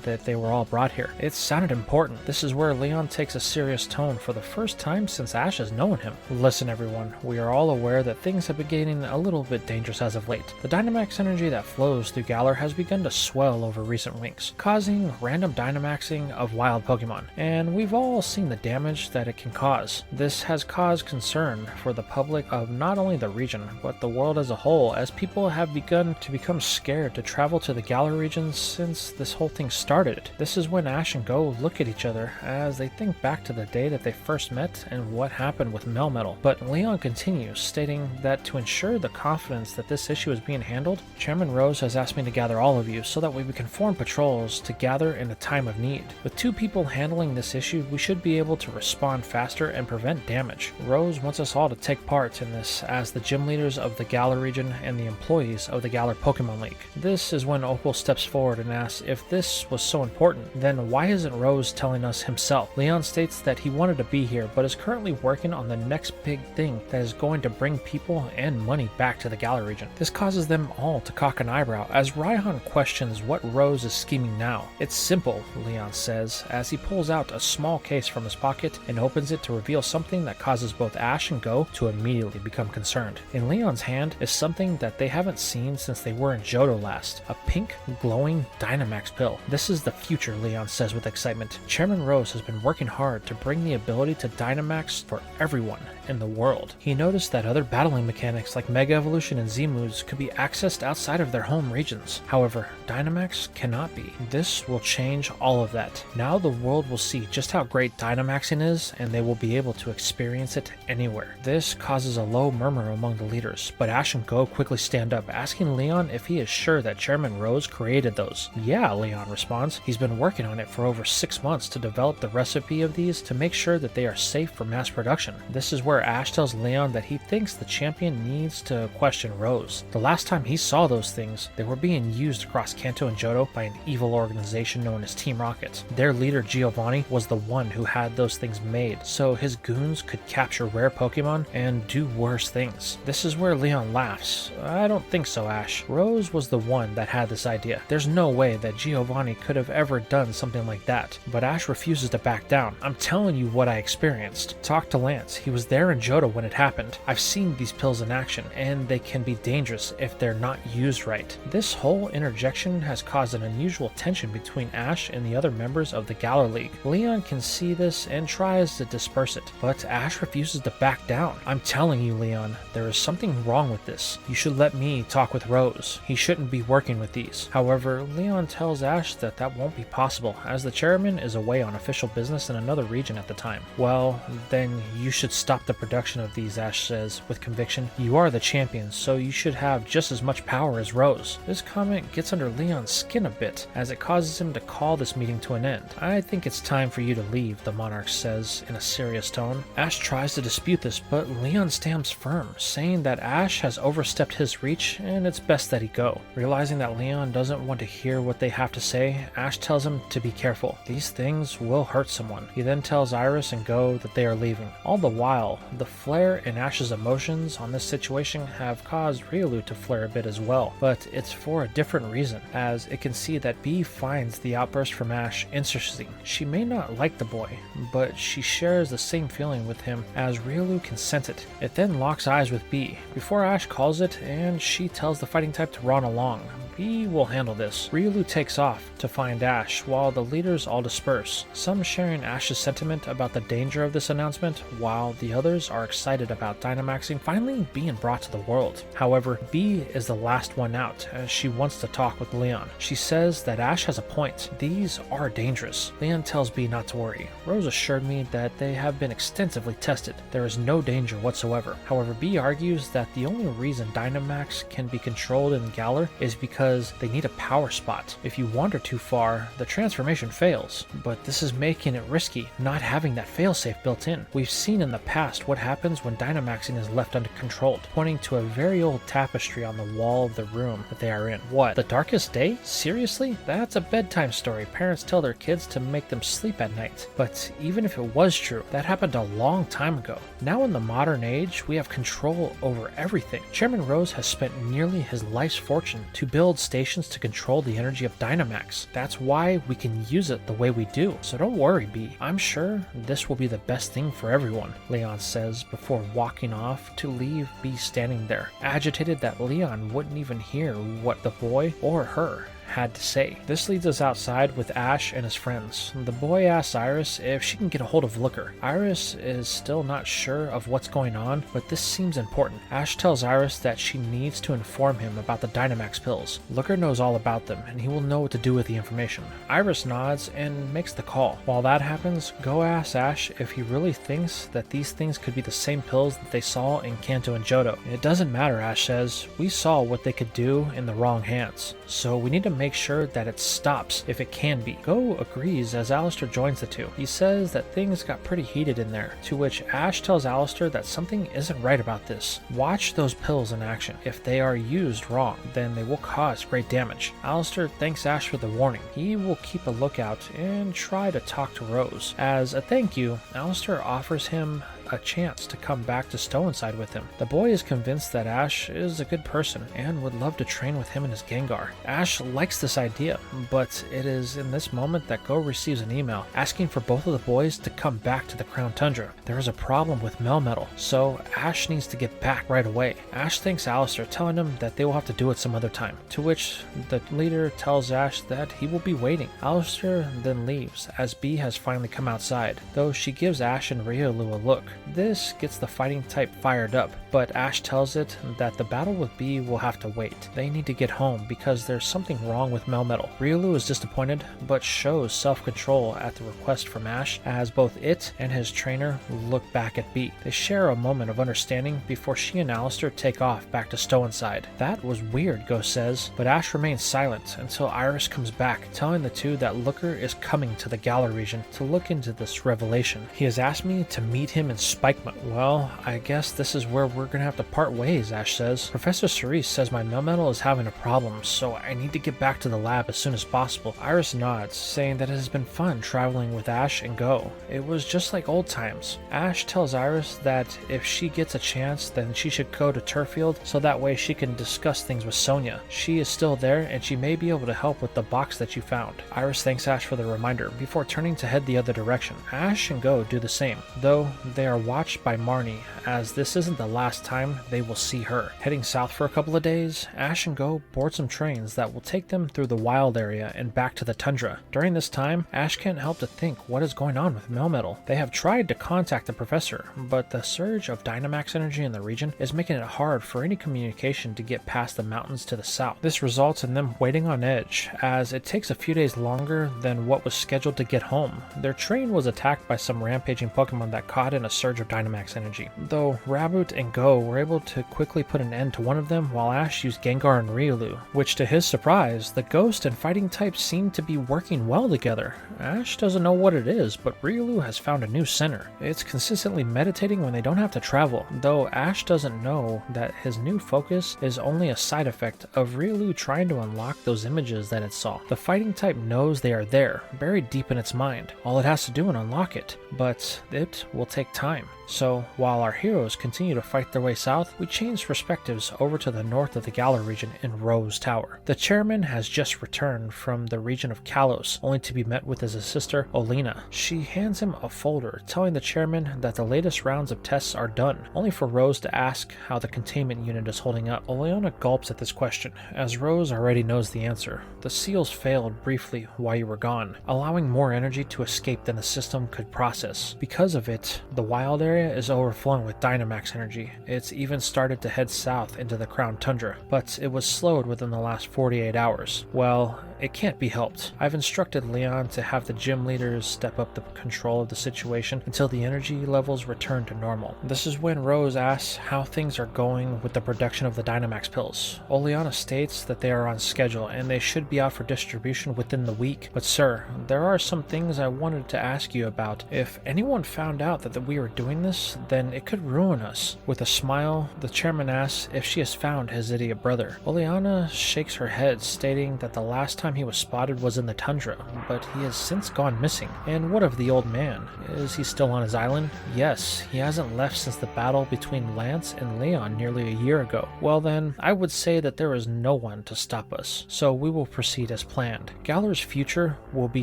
S1: that they were all brought here. It sounded important. This is where Leon takes a serious tone for the first time since Ash has known him. Listen everyone, we are all aware that things have been getting a little bit dangerous as of late. The Dynamax energy that flows through Galar has begun to swell over recent weeks, causing random Dynamaxing of wild Pokemon, and we've all seen the damage that it can cause. This has caused concern for the public of not only the region, but the world as a whole, as people have begun to become scared to travel to the Galar region since this whole thing started. This is when Ash and Go look at each other as they think back to the day that they first met and what happened with Melmetal. But Leon continues, stating that to ensure the confidence that this issue is being handled, Chairman Rose has asked me to gather all of you so that way we can form patrols to gather in a time of need. With 2 people handling this issue, we should be able to respond faster and prevent damage. Rose wants us all to take part in this as the gym leaders of the Galar region and the employees of the Galar Pokemon League. This is when Opal steps forward and asks if this was so important, then why isn't Rose telling us himself? Leon states that he wanted to be here, but is currently working on the next big thing that is going to bring people and money back to the Galar region. This causes them all to cock an eyebrow as Raihan questions what Rose is scheming now. It's simple, Leon says, as he pulls out a small case from his pocket and opens it to reveal something that causes both Ash and Go to immediately become concerned. In Leon's hand is something that they haven't seen since they were in Johto last, a pink, glowing Dynamax pill. This is the future, Leon says with excitement. Chairman Rose has been working hard to bring the ability to Dynamax for everyone in the world. He noticed that other battling mechanics like Mega Evolution and Z-Moves could be accessed outside of their home regions. However, Dynamax cannot be. This will change all of that. Now the world will see just how great Dynamaxing is, and they will be able to experience it anywhere. This causes a low murmur among the leaders, but Ash and Go quickly stand up, asking Leon if he is sure that Chairman Rose created those. Yeah, Leon responds. He's been working on it for over 6 months to develop the recipe of these to make sure that they are safe for mass production. This is where Ash tells Leon that he thinks the champion needs to question Rose. The last time he saw those things, they were being used across Kanto and Johto by an evil organization known as Team Rocket. Their leader Giovanni was the one who had those things made, so his goons could capture rare Pokemon and do worse things. This is where Leon laughs. I don't think so, Ash. Rose was the one that had this idea. There's no way that Giovanni could have ever done something like that. But Ash refuses to back down. I'm telling you what I experienced. Talk to Lance. He was there in Johto when it happened. I've seen these pills in action, and they can be dangerous if they're not used right. This whole interjection has caused an unusual tension between Ash and the other members of the Galar League. Leon can see this and tries to disperse it, but Ash refuses to back down. I'm telling you, Leon, there is something wrong with this. You should let me talk with Rose. He shouldn't be working with these. However, Leon tells Ash that that won't be possible, as the chairman is away on official business in another region at the time. Well, then you should stop the production of these, Ash says with conviction. You are the champion, so you should have just as much power as Rose. This comment gets under Leon's skin a bit, as it causes him to call this meeting to an end. I think it's time for you to leave, the monarch says in a serious tone. Ash tries to dispute this, but Leon stands firm, saying that Ash has overstepped his reach and it's best that he go. Realizing that Leon doesn't want to hear what they have to say, Ash tells him to be careful. These things will hurt someone. He then tells Iris and Go that they are leaving. All the while, the flare in Ash's emotions on this situation have caused Riolu to flare a bit as well, but it's for a different reason, as it can see that Bee finds the outburst from Ash interesting. She may not like the boy, but she shares the same feeling with him, as Riolu can sense it. It then locks eyes with Bee before Ash calls it, and she tells the fighting type to run along. Bee will handle this. Riolu takes off to find Ash while the leaders all disperse, some sharing Ash's sentiment about the danger of this announcement, while the others are excited about Dynamaxing finally being brought to the world. However, Bee is the last one out, as she wants to talk with Leon. She says that Ash has a point. These are dangerous. Leon tells Bee not to worry. Rose assured me that they have been extensively tested. There is no danger whatsoever. However, Bee argues that the only reason Dynamax can be controlled in Galar is because because they need a power spot. If you wander too far, the transformation fails, but this is making it risky, not having that failsafe built in. We've seen in the past what happens when Dynamaxing is left uncontrolled, pointing to a very old tapestry on the wall of the room that they are in. What, the darkest day? Seriously? That's a bedtime story parents tell their kids to make them sleep at night. But even if it was true, that happened a long time ago. Now in the modern age, we have control over everything. Chairman Rose has spent nearly his life's fortune to build stations to control the energy of Dynamax. That's why we can use it the way we do. So don't worry, Bee. I'm sure this will be the best thing for everyone, Leon says before walking off to leave Bee standing there, agitated that Leon wouldn't even hear what the boy or her had to say. This leads us outside with Ash and his friends. The boy asks Iris if she can get a hold of Looker. Iris is still not sure of what's going on, but this seems important. Ash tells Iris that she needs to inform him about the Dynamax pills. Looker knows all about them, and he will know what to do with the information. Iris nods and makes the call. While that happens, Go asks Ash if he really thinks that these things could be the same pills that they saw in Kanto and Johto. It doesn't matter, Ash says. We saw what they could do in the wrong hands, so we need to make sure that it stops if it can be. Go agrees as Alistair joins the two. He says that things got pretty heated in there, to which Ash tells Alistair that something isn't right about this. Watch those pills in action. If they are used wrong, then they will cause great damage. Alistair thanks Ash for the warning. He will keep a lookout and try to talk to Rose. As a thank you, Alistair offers him a chance to come back to Stow-on-Side with him. The boy is convinced that Ash is a good person and would love to train with him in his Gengar. Ash likes this idea, but it is in this moment that Go receives an email asking for both of the boys to come back to the Crown Tundra. There is a problem with Melmetal, so Ash needs to get back right away. Ash thanks Alistair, telling him that they will have to do it some other time, to which the leader tells Ash that he will be waiting. Alistair then leaves as Bee has finally come outside, though she gives Ash and Riolu a look. This gets the fighting type fired up, but Ash tells it that the battle with Bee will have to wait. They need to get home because there's something wrong with Melmetal. Riolu is disappointed, but shows self-control at the request from Ash as both it and his trainer look back at Bee. They share a moment of understanding before she and Alistair take off back to Stow-on-Side. That was weird, Go says, but Ash remains silent until Iris comes back, telling the two that Looker is coming to the Galar region to look into this revelation. He has asked me to meet him in Spikement. Well, I guess this is where we're gonna have to part ways, Ash says. Professor Cerise says my Melmetal is having a problem, so I need to get back to the lab as soon as possible. Iris nods, saying that it has been fun traveling with Ash and Go. It was just like old times. Ash tells Iris that if she gets a chance, then she should go to Turffield so that way she can discuss things with Sonia. She is still there and she may be able to help with the box that you found. Iris thanks Ash for the reminder before turning to head the other direction. Ash and Go do the same, though they are watched by Marnie, as this isn't the last time they will see her. Heading south for a couple of days, Ash and Go board some trains that will take them through the wild area and back to the tundra. During this time, Ash can't help to think what is going on with Melmetal. They have tried to contact the professor, but the surge of Dynamax energy in the region is making it hard for any communication to get past the mountains to the south. This results in them waiting on edge, as it takes a few days longer than what was scheduled to get home. Their train was attacked by some rampaging Pokemon that caught in a surge of Dynamax energy, though Raboot and Go were able to quickly put an end to one of them while Ash used Gengar and Riolu, which to his surprise, the ghost and fighting types seem to be working well together. Ash doesn't know what it is, but Riolu has found a new center. It's consistently meditating when they don't have to travel, though Ash doesn't know that his new focus is only a side effect of Riolu trying to unlock those images that it saw. The fighting type knows they are there, buried deep in its mind. All it has to do is unlock it, but it will take time. So, while our heroes continue to fight their way south, we change perspectives over to the north of the Galar region in Rose Tower. The chairman has just returned from the region of Kalos, only to be met with his sister, Olena. She hands him a folder, telling the chairman that the latest rounds of tests are done, only for Rose to ask how the containment unit is holding up. Oleana gulps at this question, as Rose already knows the answer. The seals failed briefly while you were gone, allowing more energy to escape than the system could process. Because of it, the wild area is overflowing with Dynamax energy. It's even started to head south into the Crown Tundra, but it was slowed within the last 48 hours. Well, it can't be helped. I've instructed Leon to have the gym leaders step up the control of the situation until the energy levels return to normal. This is when Rose asks how things are going with the production of the Dynamax pills. Oleana states that they are on schedule and they should be out for distribution within the week. But sir, there are some things I wanted to ask you about. If anyone found out that we were doing this, then it could ruin us. With a smile, the chairman asks if she has found his idiot brother. Oleana shakes her head, stating that the last time he was spotted was in the Tundra, but he has since gone missing. And what of the old man? Is he still on his island? Yes, he hasn't left since the battle between Lance and Leon nearly a year ago. Well then, I would say that there is no one to stop us, so we will proceed as planned. Galar's future will be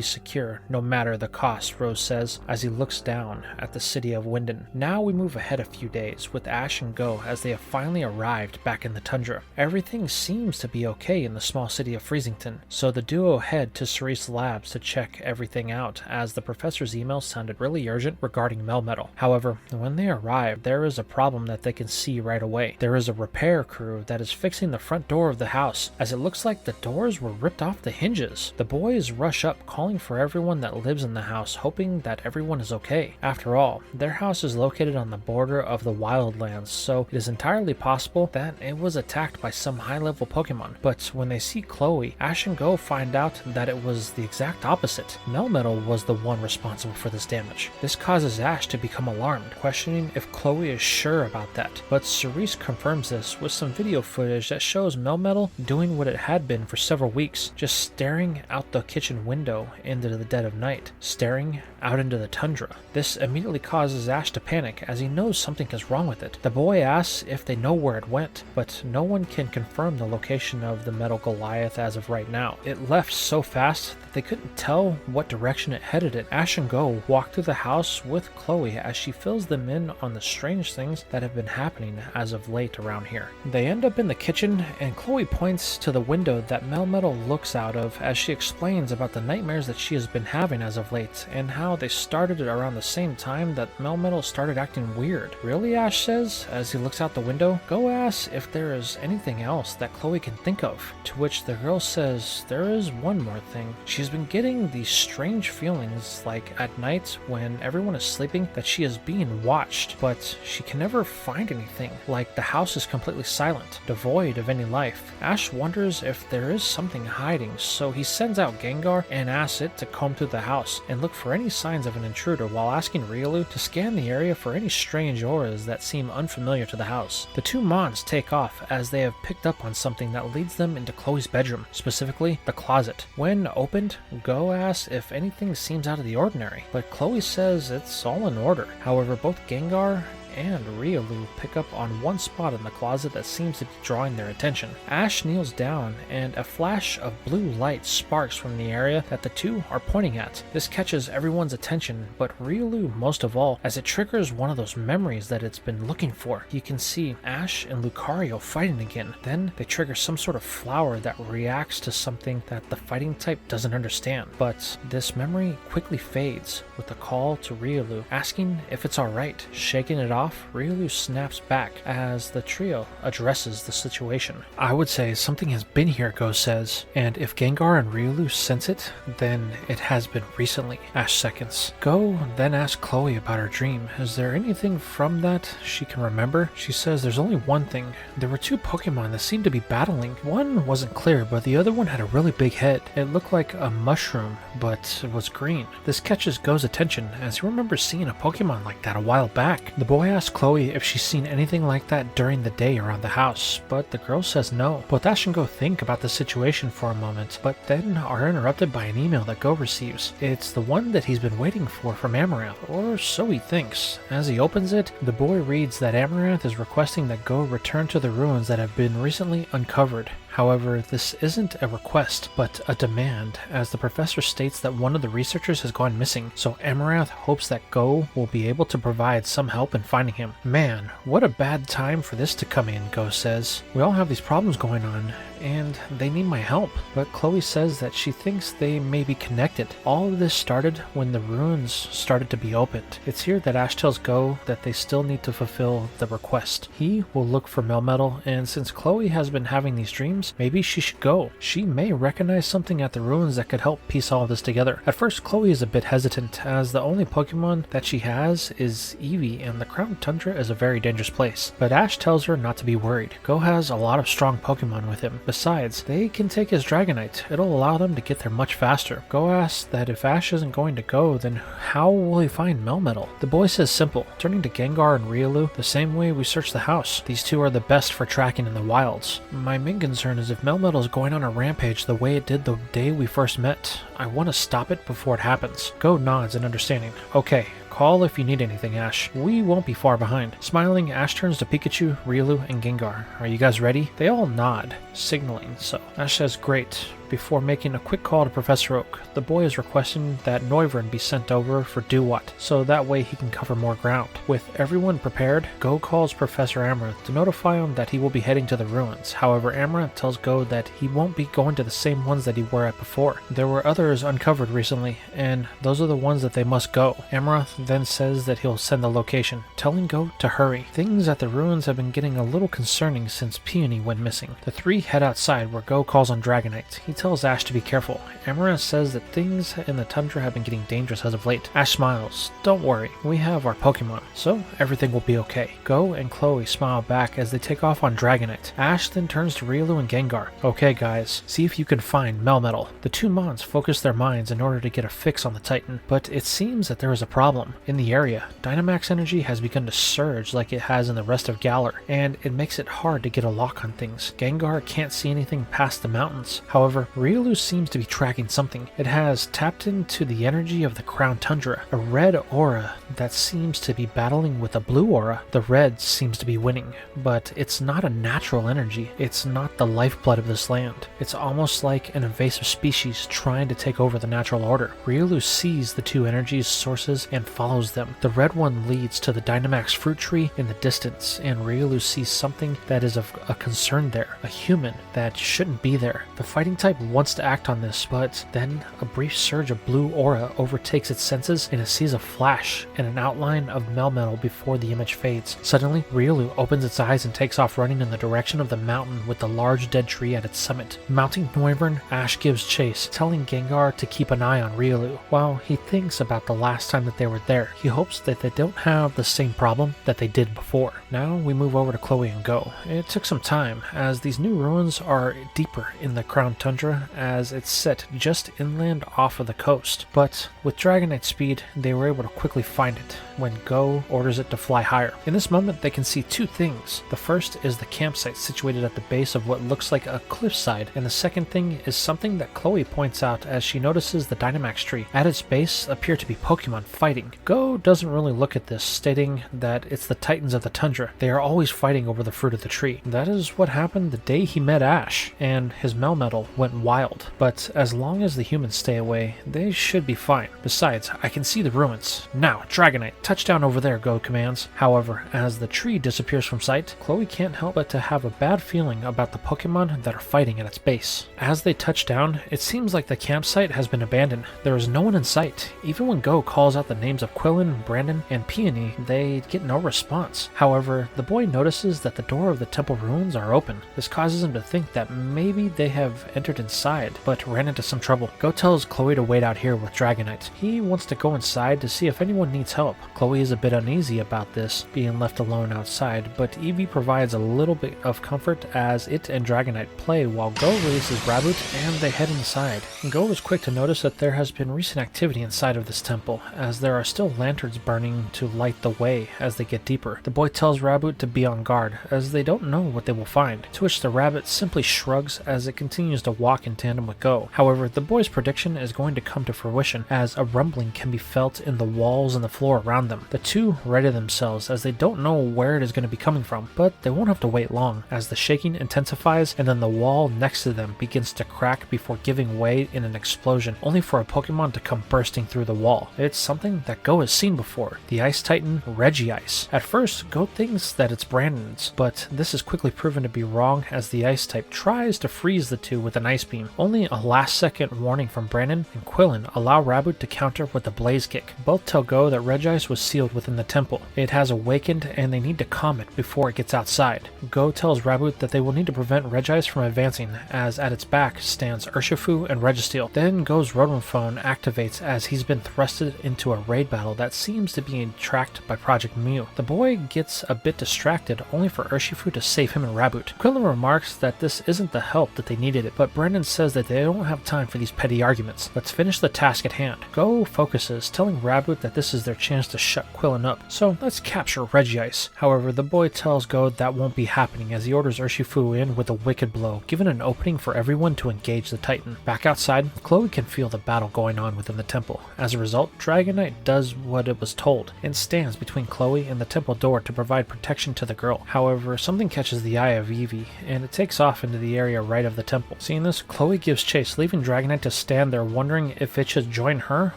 S1: secure, no matter the cost, Rose says, as he looks down at the city of Winden. Now we move ahead a few days, with Ash and Go as they have finally arrived back in the Tundra. Everything seems to be okay in the small city of Freezington, so the duo head to Cerise Labs to check everything out, as the professor's email sounded really urgent regarding Melmetal. However, when they arrive, there is a problem that they can see right away. There is a repair crew that is fixing the front door of the house, as it looks like the doors were ripped off the hinges. The boys rush up, calling for everyone that lives in the house, hoping that everyone is okay. After all, their house is located on the border of the wildlands, so it is entirely possible that it was attacked by some high-level Pokemon. But when they see Chloe, Ash and Go find out that it was the exact opposite. Melmetal was the one responsible for this damage. This causes Ash to become alarmed, questioning if Chloe is sure about that. But Cerise confirms this with some video footage that shows Melmetal doing what it had been for several weeks, just staring out the kitchen window into the dead of night, staring out into the tundra. This immediately causes Ash to panic, as he knows something is wrong with it. The boy asks if they know where it went, but no one can confirm the location of the metal Goliath as of right now. It left so fast that they couldn't tell what direction it headed in. Ash and Go walk through the house with Chloe as she fills them in on the strange things that have been happening as of late around here. They end up in the kitchen, and Chloe points to the window that Melmetal looks out of as she explains about the nightmares that she has been having as of late, and how they started around the same time that Melmetal started acting weird. Really, Ash says as he looks out the window. Go asks if there is anything else that Chloe can think of, to which the girl says there is one more thing. She's been getting these strange feelings, like at night when everyone is sleeping, that she is being watched, but she can never find anything, like the house is completely silent, devoid of any life. Ash wonders if there is something hiding, so he sends out Gengar and asks it to comb through the house and look for any signs of an intruder, while asking Riolu to scan the area for any strange auras that seem unfamiliar to the house. The two Mons take off as they have picked up on something that leads them into Chloe's bedroom, specifically the closet. When opened, Go asks if anything seems out of the ordinary, but Chloe says it's all in order. However, both Gengar and Riolu pick up on one spot in the closet that seems to be drawing their attention. Ash kneels down, and a flash of blue light sparks from the area that the two are pointing at. This catches everyone's attention, but Riolu most of all, as it triggers one of those memories that it's been looking for. You can see Ash and Lucario fighting again. Then they trigger some sort of flower that reacts to something that the fighting type doesn't understand. But this memory quickly fades with a call to Riolu, asking if it's alright. Shaking it off, Riolu snaps back as the trio addresses the situation. I would say something has been here, Go says, and if Gengar and Riolu sense it, then it has been recently. Ash seconds. Go then asks Chloe about her dream. Is there anything from that she can remember? She says there's only one thing. There were two Pokemon that seemed to be battling. One wasn't clear, but the other one had a really big head. It looked like a mushroom, but it was green. This catches Go's attention, as he remembers seeing a Pokemon like that a while back. The boy asks Chloe if she's seen anything like that during the day around the house, but the girl says no. Both Ash and Go think about the situation for a moment, but then are interrupted by an email that Go receives. It's the one that he's been waiting for from Amaranth, or so he thinks. As he opens it, the boy reads that Amaranth is requesting that Go return to the ruins that have been recently uncovered. However, this isn't a request, but a demand, as the professor states that one of the researchers has gone missing, so Amaranth hopes that Go will be able to provide some help in finding him. Man, what a bad time for this to come in, Go says. We all have these problems going on, and they need my help. But Chloe says that she thinks they may be connected. All of this started when the ruins started to be opened. It's here that Ash tells Go that they still need to fulfill the request. He will look for Melmetal, and since Chloe has been having these dreams, maybe she should go. She may recognize something at the ruins that could help piece all this together. At first, Chloe is a bit hesitant, as the only Pokemon that she has is Eevee, and the Crown Tundra is a very dangerous place. But Ash tells her not to be worried. Go has a lot of strong Pokemon with him. Besides, they can take his Dragonite. It'll allow them to get there much faster. Go asks that if Ash isn't going to go, then how will he find Melmetal? The boy says simple, turning to Gengar and Riolu the same way we searched the house. These two are the best for tracking in the wilds. My main concern is if Melmetal is going on a rampage the way it did the day we first met. I want to stop it before it happens. Go nods in understanding. Okay. Call if you need anything, Ash. We won't be far behind. Smiling, Ash turns to Pikachu, Riolu, and Gengar. Are you guys ready? They all nod, signaling so. Ash says great, before making a quick call to Professor Oak. The boy is requesting that Noivern be sent over for Do-What, so that way he can cover more ground. With everyone prepared, Go calls Professor Amaranth to notify him that he will be heading to the ruins. However, Amaranth tells Go that he won't be going to the same ones that he were at before. There were others uncovered recently, and those are the ones that they must go. Amaranth then says that he'll send the location, telling Go to hurry. Things at the ruins have been getting a little concerning since Peony went missing. The three head outside where Go calls on Dragonite. He tells Ash to be careful. Amaranth says that things in the tundra have been getting dangerous as of late. Ash smiles. Don't worry, we have our Pokemon, so everything will be okay. Go and Chloe smile back as they take off on Dragonite. Ash then turns to Riolu and Gengar. Okay guys, see if you can find Melmetal. The two Mons focus their minds in order to get a fix on the Titan, but it seems that there is a problem. In the area, Dynamax energy has begun to surge like it has in the rest of Galar, and it makes it hard to get a lock on things. Gengar can't see anything past the mountains. However, Riolu seems to be tracking something. It has tapped into the energy of the Crown Tundra, a red aura that seems to be battling with a blue aura. The red seems to be winning, but it's not a natural energy. It's not the lifeblood of this land. It's almost like an invasive species trying to take over the natural order. Riolu sees the two energies sources and follows them. The red one leads to the Dynamax fruit tree in the distance, and Riolu sees something that is of a concern there, a human that shouldn't be there. The fighting type wants to act on this, but then a brief surge of blue aura overtakes its senses, and it sees a flash and an outline of Melmetal before the image fades. Suddenly, Riolu opens its eyes and takes off running in the direction of the mountain with the large dead tree at its summit. Mounting Noivern, Ash gives chase, telling Gengar to keep an eye on Riolu. While he thinks about the last time that they were there, he hopes that they don't have the same problem that they did before. Now we move over to Chloe and Go. It took some time, as these new ruins are deeper in the Crown Tundra, as it's set just inland off of the coast. But with Dragonite speed, they were able to quickly find it when Go orders it to fly higher. In this moment, they can see two things. The first is the campsite situated at the base of what looks like a cliffside, and the second thing is something that Chloe points out as she notices the Dynamax tree. At its base appear to be Pokemon fighting. Go doesn't really look at this, stating that it's the Titans of the Tundra. They are always fighting over the fruit of the tree. That is what happened the day he met Ash, and his Melmetal went wild. But as long as the humans stay away, they should be fine. Besides, I can see the ruins. Now, Dragonite, touchdown over there, Go commands. However, as the tree disappears from sight, Chloe can't help but to have a bad feeling about the Pokemon that are fighting at its base. As they touch down, it seems like the campsite has been abandoned. There is no one in sight. Even when Go calls out the names of Quillen, Brandon, and Peony, they get no response. However, the boy notices that the door of the temple ruins are open. This causes him to think that maybe they have entered inside, but ran into some trouble. Go tells Chloe to wait out here with Dragonite. He wants to go inside to see if anyone needs help. Chloe is a bit uneasy about this, being left alone outside, but Eevee provides a little bit of comfort as it and Dragonite play while Go releases Raboot and they head inside. Go is quick to notice that there has been recent activity inside of this temple, as there are still lanterns burning to light the way as they get deeper. The boy tells Raboot to be on guard, as they don't know what they will find, to which the rabbit simply shrugs as it continues to walk in tandem with Go. However, the boy's prediction is going to come to fruition, as a rumbling can be felt in the walls and the floor around them. The two ready themselves, as they don't know where it is going to be coming from, but they won't have to wait long, as the shaking intensifies and then the wall next to them begins to crack before giving way in an explosion, only for a Pokemon to come bursting through the wall. It's something that Go Go has seen before, the Ice Titan Regice. At first, Go thinks that it's Brandon's, but this is quickly proven to be wrong as the Ice type tries to freeze the two with an Ice Beam. Only a last-second warning from Brandon and Quillen allow Raboot to counter with the Blaze Kick. Both tell Go that Regice was sealed within the temple. It has awakened and they need to calm it before it gets outside. Go tells Raboot that they will need to prevent Regice from advancing, as at its back stands Urshifu and Registeel. Then Go's Ronin phone activates as he's been thrusted into a raid battle that seems to be tracked by Project Mu. The boy gets a bit distracted, only for Urshifu to save him and Raboot. Quillen remarks that this isn't the help that they needed it, but Brendan says that they don't have time for these petty arguments. Let's finish the task at hand. Go focuses, telling Raboot that this is their chance to shut Quillen up, so let's capture Regice. However, the boy tells Go that won't be happening as he orders Urshifu in with a wicked blow, giving an opening for everyone to engage the Titan. Back outside, Chloe can feel the battle going on within the temple. As a result, Dragon Knight does what it was told and stands between Chloe and the temple door to provide protection to the girl. However, something catches the eye of Eevee and it takes off into the area right of the temple. Seeing this, Chloe gives chase, leaving Dragon Knight to stand there wondering if it should join her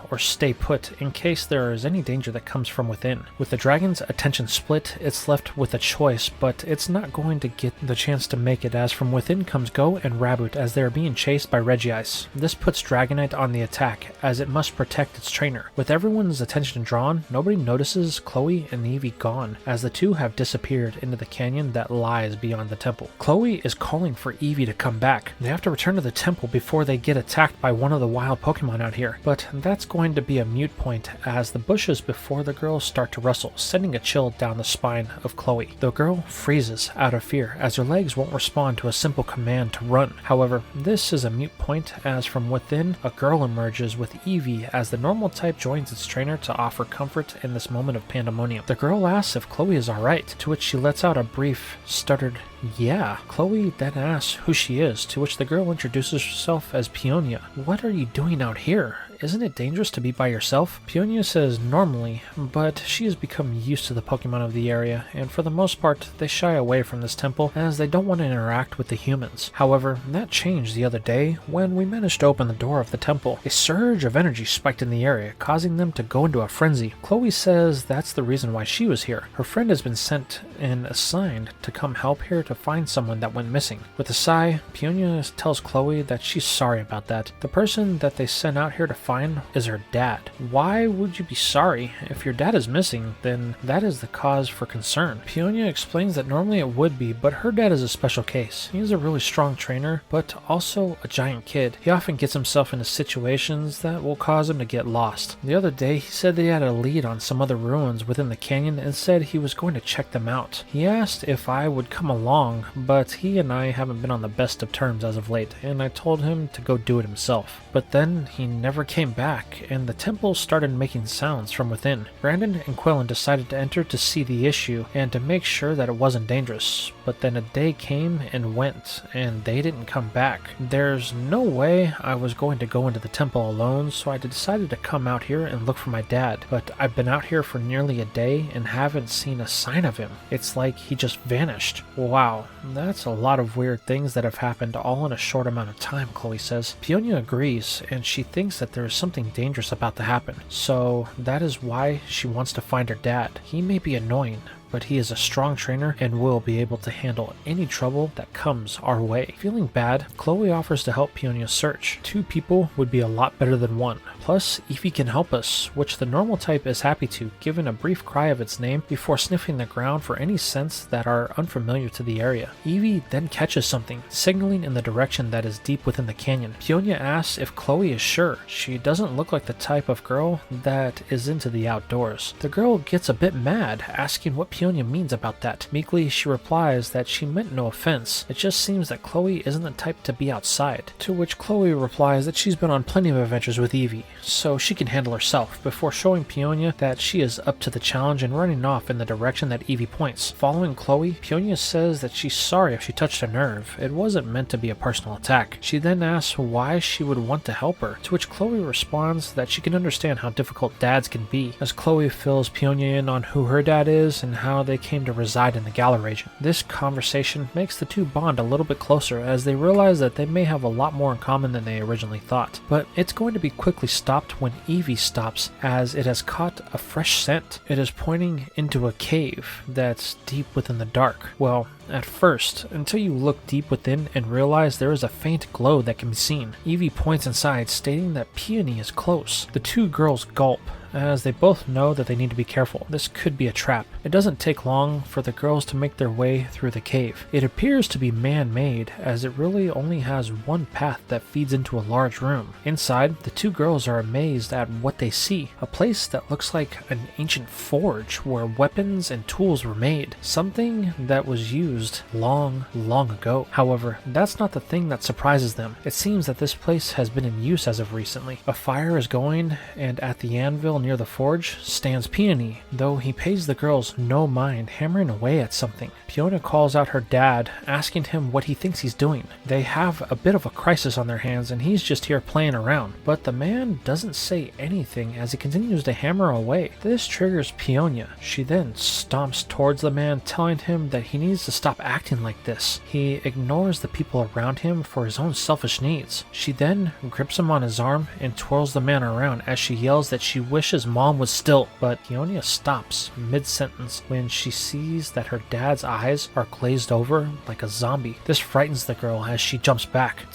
S1: or stay put in case there is any danger that comes from within. With the dragon's attention split, it's left with a choice, but it's not going to get the chance to make it as from within comes Go and Raboot as they are being chased by Regice. This puts Dragonite on the attack as it must protect its trainer. With everyone's attention drawn, nobody notices Chloe and Eevee gone as the two have disappeared into the canyon that lies beyond the temple. Chloe is calling for Eevee to come back. They have to return to the temple before they get attacked by one of the wild Pokemon out here, but that's going to be a mute point as the bushes before the girl start to rustle, sending a chill down the spine of Chloe. The girl freezes out of fear as her legs won't respond to a simple command to run. However, this is a mute point as from within, a girl emerges with Eevee as the normal type joins its trainer to offer comfort in this moment of pandemonium. The girl asks if Chloe is alright, to which she lets out a brief, stuttered, "Yeah." Chloe then asks who she is, to which the girl introduces herself as Peonia. "What are you doing out here? Isn't it dangerous to be by yourself?" Peonia says normally, but she has become used to the Pokemon of the area, and for the most part, they shy away from this temple as they don't want to interact with the humans. However, that changed the other day when we managed to open the door of the temple. A surge of energy spiked in the area, causing them to go into a frenzy. Chloe says that's the reason why she was here. Her friend has been sent and assigned to come help here to find someone that went missing. With a sigh, Peonia tells Chloe that she's sorry about that. The person that they sent out here to find is her dad. Why would you be sorry? If your dad is missing, then that is the cause for concern. Peonia explains that normally it would be, but her dad is a special case. He is a really strong trainer, but also a giant kid. He often gets himself into situations that will cause him to get lost. The other day, he said that he had a lead on some other ruins within the canyon and said he was going to check them out. He asked if I would come along, but he and I haven't been on the best of terms as of late, and I told him to go do it himself. But then he never came back, and the temple started making sounds from within. Brandon and Quillen decided to enter to see the issue and to make sure that it wasn't dangerous, but then a day came and went, and they didn't come back. There's no way I was going to go into the temple alone, so I decided to come out here and look for my dad, but I've been out here for nearly a day and haven't seen a sign of him. It's like he just vanished. Wow, that's a lot of weird things that have happened all in a short amount of time, Chloe says. Peonia agrees, and she thinks that there is something dangerous about to happen, so that is why she wants to find her dad. He may be annoying, but he is a strong trainer and will be able to handle any trouble that comes our way. Feeling bad, Chloe offers to help Peonia search. 2 people would be a lot better than 1. Plus, Eevee can help us, which the normal type is happy to, giving a brief cry of its name before sniffing the ground for any scents that are unfamiliar to the area. Eevee then catches something, signaling in the direction that is deep within the canyon. Peonia asks if Chloe is sure. She doesn't look like the type of girl that is into the outdoors. The girl gets a bit mad, asking what Peonia means about that. Meekly, she replies that she meant no offense. It just seems that Chloe isn't the type to be outside. To which Chloe replies that she's been on plenty of adventures with Eevee, so she can handle herself, before showing Peonia that she is up to the challenge and running off in the direction that Eevee points. Following Chloe, Peonia says that she's sorry if she touched a nerve. It wasn't meant to be a personal attack. She then asks why she would want to help her, to which Chloe responds that she can understand how difficult dads can be, as Chloe fills Peonia in on who her dad is and how they came to reside in the Galar region. This conversation makes the two bond a little bit closer as they realize that they may have a lot more in common than they originally thought, but it's going to be quickly stopped stopped when Evie stops, as it has caught a fresh scent. It is pointing into a cave that's deep within the dark. Well, at first, until you look deep within and realize there is a faint glow that can be seen. Evie points inside, stating that Peony is close. The two girls gulp, as they both know that they need to be careful. This could be a trap. It doesn't take long for the girls to make their way through the cave. It appears to be man-made, as it really only has one path that feeds into a large room. Inside, the two girls are amazed at what they see. A place that looks like an ancient forge where weapons and tools were made. Something that was used long ago. However, that's not the thing that surprises them. It seems that this place has been in use as of recently. A fire is going, and at the anvil near the forge stands Peony, though he pays the girls no mind, hammering away at something. Peony calls out her dad, asking him what he thinks he's doing. They have a bit of a crisis on their hands, and he's just here playing around. But the man doesn't say anything as he continues to hammer away. This triggers Peony. She then stomps towards the man, telling him that he needs to stop acting like this. He ignores the people around him for his own selfish needs. She then grips him on his arm and twirls the man around as she yells that she wishes Mom was still. But Peony stops mid-sentence when she sees that her dad's eyes are glazed over like a zombie. This frightens the girl as she jumps back.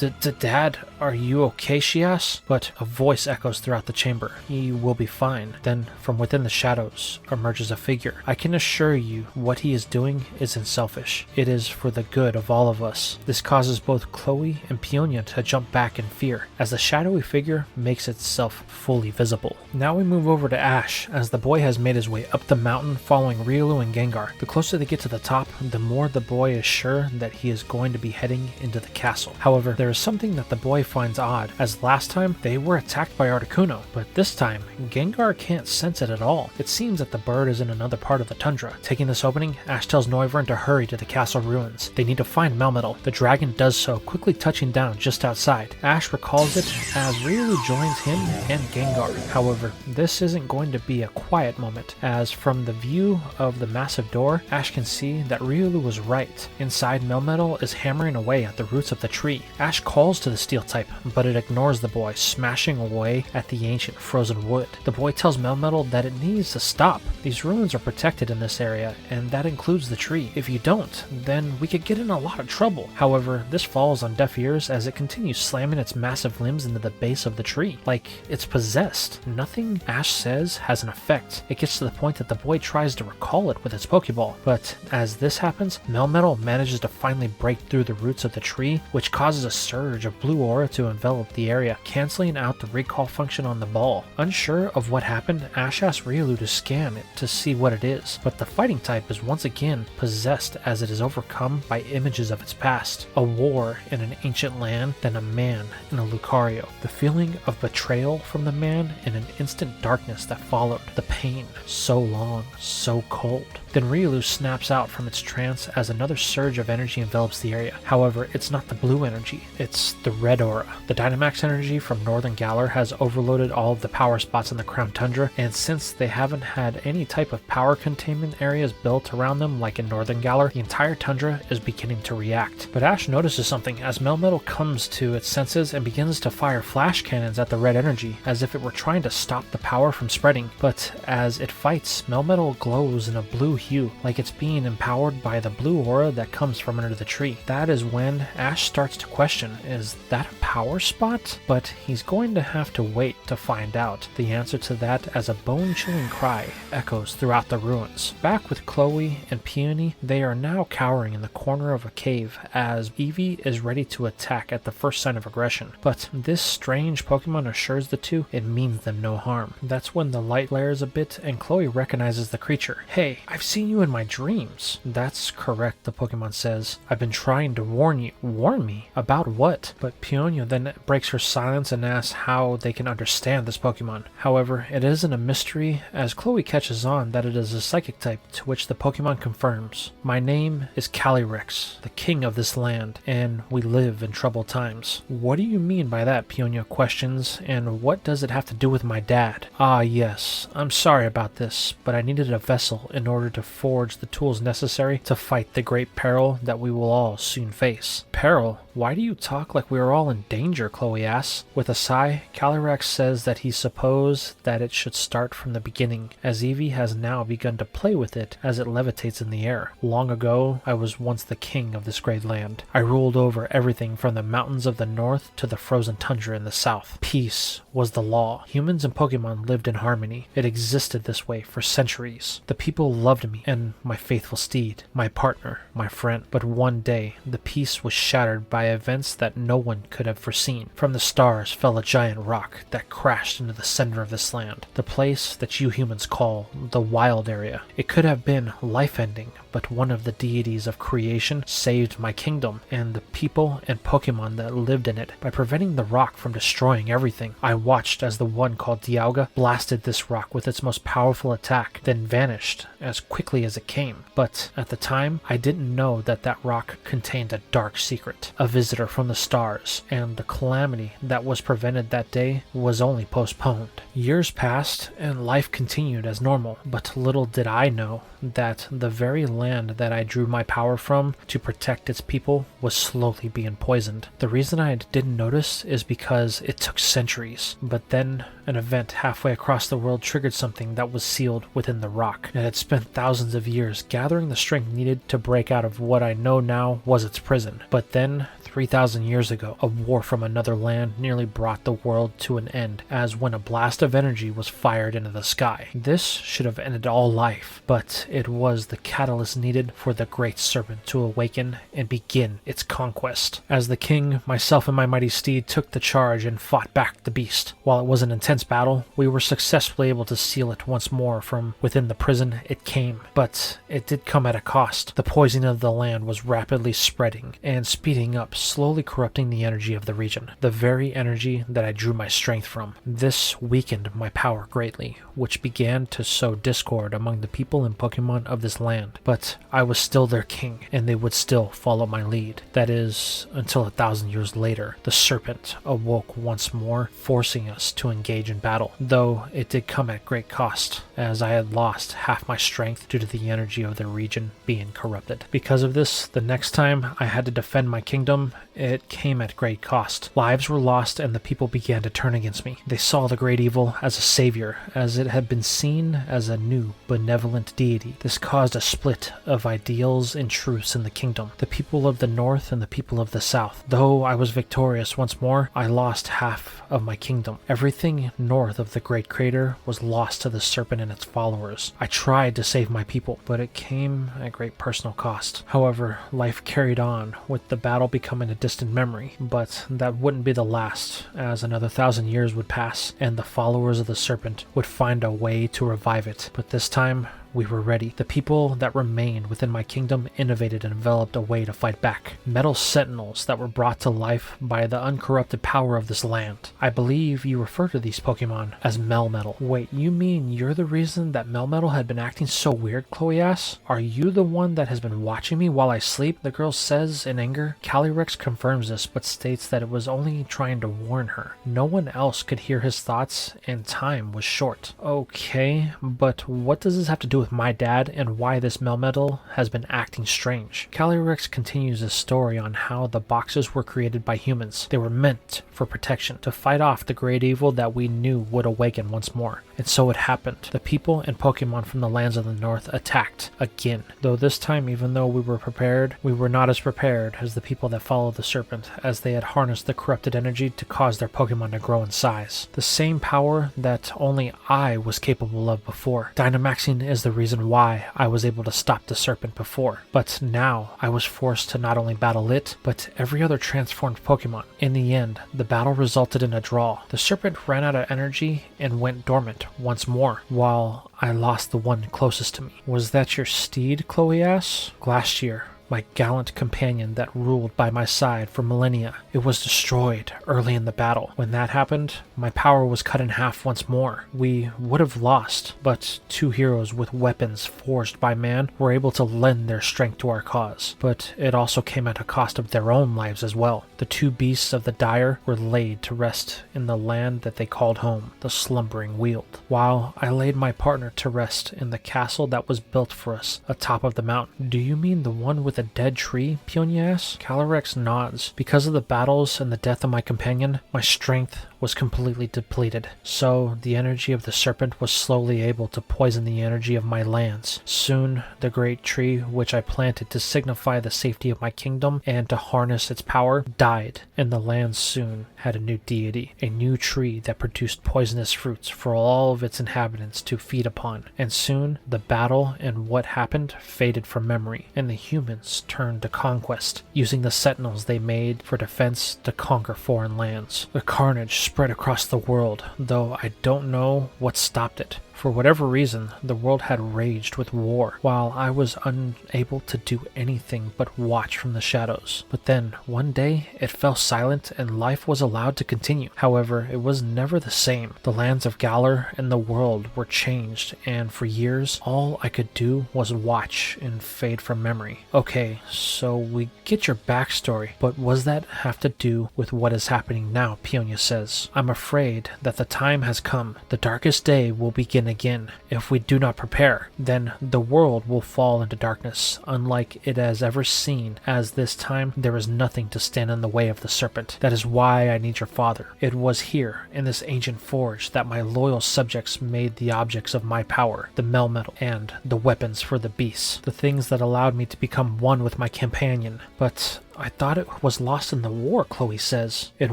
S1: Dad, are you okay? She asks, but a voice echoes throughout the chamber. He will be fine. Then from within the shadows emerges a figure. I can assure you what he is doing isn't selfish. It is for the good of all of us. This causes both Chloe and Peony to jump back in fear as the shadowy figure makes itself fully visible. Now we move over to Ash, as the boy has made his way up the mountain following Riolu and Gengar. The closer they get to the top, the more the boy is sure that he is going to be heading into the castle. However, there is something that the boy finds odd, as last time they were attacked by Articuno, but this time Gengar can't sense it at all. It seems that the bird is in another part of the tundra. Taking this opening, Ash tells Noivern to hurry to the castle ruins. They need to find Melmetal. The dragon does so, quickly touching down just outside. Ash recalls it as Riolu joins him and Gengar. However, this isn't going to be a quiet moment, as from the view of the massive door, Ash can see that Riolu was right. Inside, Melmetal is hammering away at the roots of the tree. Ash calls to the steel type, but it ignores the boy, smashing away at the ancient frozen wood. The boy tells Melmetal that it needs to stop. These ruins are protected in this area, and that includes the tree. If you don't, then we could get in a lot of trouble. However, this falls on deaf ears as it continues slamming its massive limbs into the base of the tree, like it's possessed. Nothing Ash says has an effect. It gets to the point that the boy tries to recall it with its Pokeball, but as this happens, Melmetal manages to finally break through the roots of the tree, which causes a surge of blue aura to envelop the area, canceling out the recall function on the ball. Unsure of what happened, Ash asks Riolu to scan it to see what it is, but the fighting type is once again possessed as it is overcome by images of its past. A war in an ancient land, then a man in a Lucario. The feeling of betrayal from the man and an instant darkness that followed. The pain, so long, so cold. Then Riolu snaps out from its trance as another surge of energy envelops the area. However, it's not the blue energy, it's the red aura. The Dynamax energy from Northern Galar has overloaded all of the power spots in the Crown Tundra, and since they haven't had any type of power containment areas built around them like in Northern Galar, the entire tundra is beginning to react. But Ash notices something as Melmetal comes to its senses and begins to fire flash cannons at the red energy, as if it were trying to stop the power from spreading. But as it fights, Melmetal glows in a blue hue, like it's being empowered by the blue aura that comes from under the tree. That is when Ash starts to question, is that a power spot? But he's going to have to wait to find out the answer to that as a bone-chilling cry echoes throughout the ruins. Back with Chloe and Peony, they are now cowering in the corner of a cave as Evie is ready to attack at the first sign of aggression. But this strange Pokemon assures the two it means them no harm. That's when the light flares a bit and Chloe recognizes the creature. Hey, I've seen you in my dreams. That's correct, the Pokemon says. I've been trying to warn you. Warn me? About what? But Peony then breaks her silence and asks how they can understand this Pokemon. However, it isn't a mystery as Chloe catches on that it is a psychic type, to which the Pokemon confirms. My name is Calyrex, the king of this land, and we live in troubled times. What do you mean by that? Peony questions, and what does it have to do with my dad? Ah yes, I'm sorry about this, but I needed a vessel in order to forge the tools necessary to fight the great peril that we will all soon face. Peril? Why do you talk like we are all in danger? Chloe asks. With a sigh, Calyrex says that he supposes that it should start from the beginning, as Evie has now begun to play with it as it levitates in the air. Long ago, I was once the king of this great land. I ruled over everything from the mountains of the north to the frozen tundra in the south. Peace was the law. Humans and Pokemon lived in harmony. It existed this way for centuries. The people loved me and my faithful steed, my partner, my friend. But one day, the peace was shattered by events that no one could have foreseen. From the stars fell a giant rock that crashed into the center of this land, the place that you humans call the Wild Area. It could have been life-ending, but one of the deities of creation saved my kingdom and the people and Pokemon that lived in it by preventing the rock from destroying everything. I watched as the one called Dialga blasted this rock with its most powerful attack, then vanished as quickly as it came. But at the time, I didn't know that that rock contained a dark secret, a visitor from the stars, and the calamity that was prevented that day was only postponed. Years passed and life continued as normal, but little did I know that the very land that I drew my power from to protect its people was slowly being poisoned. The reason I didn't notice is because it took centuries, but then an event halfway across the world triggered something that was sealed within the rock. It had spent thousands of years gathering the strength needed to break out of what I know now was its prison. But then, 3,000 years ago, a war from another land nearly brought the world to an end, as when a blast of energy was fired into the sky. This should have ended all life, but it was the catalyst needed for the great serpent to awaken and begin its conquest. As the king, myself and my mighty steed took the charge and fought back the beast. While it was an intense battle, we were successfully able to seal it once more from within the prison it came. But it did come at a cost. The poisoning of the land was rapidly spreading and speeding up, slowly corrupting the energy of the region, the very energy that I drew my strength from. This weakened my power greatly, which began to sow discord among the people and Pokemon of this land. But I was still their king, and they would still follow my lead. That is, until 1,000 years later, the serpent awoke once more, forcing us to engage in battle, though it did come at great cost, as I had lost half my strength due to the energy of the region being corrupted. Because of this, the next time I had to defend my kingdom, it came at great cost. Lives were lost and the people began to turn against me. They saw the great evil as a savior, as it had been seen as a new, benevolent deity. This caused a split of ideals and truths in the kingdom, the people of the north and the people of the south. Though I was victorious once more, I lost half of my kingdom. Everything north of the great crater was lost to the serpent and its followers. I tried to save my people, but it came at great personal cost. However, life carried on, with the battle becoming a distant memory, but that wouldn't be the last, as another 1,000 years would pass, and the followers of the serpent would find a way to revive it. But this time, we were ready. The people that remained within my kingdom innovated and developed a way to fight back. Metal sentinels that were brought to life by the uncorrupted power of this land. I believe you refer to these Pokemon as Melmetal. Wait, you mean you're the reason that Melmetal had been acting so weird? Chloe asks. Are you the one that has been watching me while I sleep? The girl says in anger. Calyrex confirms this, but states that it was only trying to warn her. No one else could hear his thoughts, and time was short. Okay, but what does this have to do with my dad and why this Melmetal has been acting strange? Calyrex continues his story on how the boxes were created by humans. They were meant for protection, to fight off the great evil that we knew would awaken once more. And so it happened. The people and Pokemon from the lands of the north attacked again. Though this time, even though we were prepared, we were not as prepared as the people that followed the serpent, as they had harnessed the corrupted energy to cause their Pokemon to grow in size. The same power that only I was capable of before. Dynamaxing is the reason why I was able to stop the serpent before. But now I was forced to not only battle it, but every other transformed Pokemon. In the end, the battle resulted in a draw. The serpent ran out of energy and went dormant once more, while I lost the one closest to me. Was that your steed? Chloe asks. Glacier, my gallant companion that ruled by my side for millennia. It was destroyed early in the battle. When that happened, my power was cut in half once more. We would have lost, but two heroes with weapons forged by man were able to lend their strength to our cause. But it also came at a cost of their own lives as well. The two beasts of the dire were laid to rest in the land that they called home, the slumbering Weald, while I laid my partner to rest in the castle that was built for us atop of the mountain. Do you mean the one with the dead tree?" Ponyta asks. Calyrex nods. "Because of the battles and the death of my companion, my strength was completely depleted. So the energy of the serpent was slowly able to poison the energy of my lands. Soon the great tree which I planted to signify the safety of my kingdom and to harness its power died, and the land soon had a new deity, a new tree that produced poisonous fruits for all of its inhabitants to feed upon. And soon the battle and what happened faded from memory, and the humans turned to conquest, using the sentinels they made for defense to conquer foreign lands. The carnage spread across the world, though I don't know what stopped it. For whatever reason, the world had raged with war, while I was unable to do anything but watch from the shadows. But then, one day, it fell silent and life was allowed to continue. However, it was never the same. The lands of Galar and the world were changed, and for years, all I could do was watch and fade from memory." Okay, so we get your backstory, but what does that have to do with what is happening now? Ponyta says. "I'm afraid that the time has come. The darkest day will begin again. If we do not prepare, then the world will fall into darkness, unlike it has ever seen, as this time there is nothing to stand in the way of the serpent. That is why I need your father. It was here, in this ancient forge, that my loyal subjects made the objects of my power, the melmetal, and the weapons for the beasts, the things that allowed me to become one with my companion. But I thought it was lost in the war," Chloe says. "It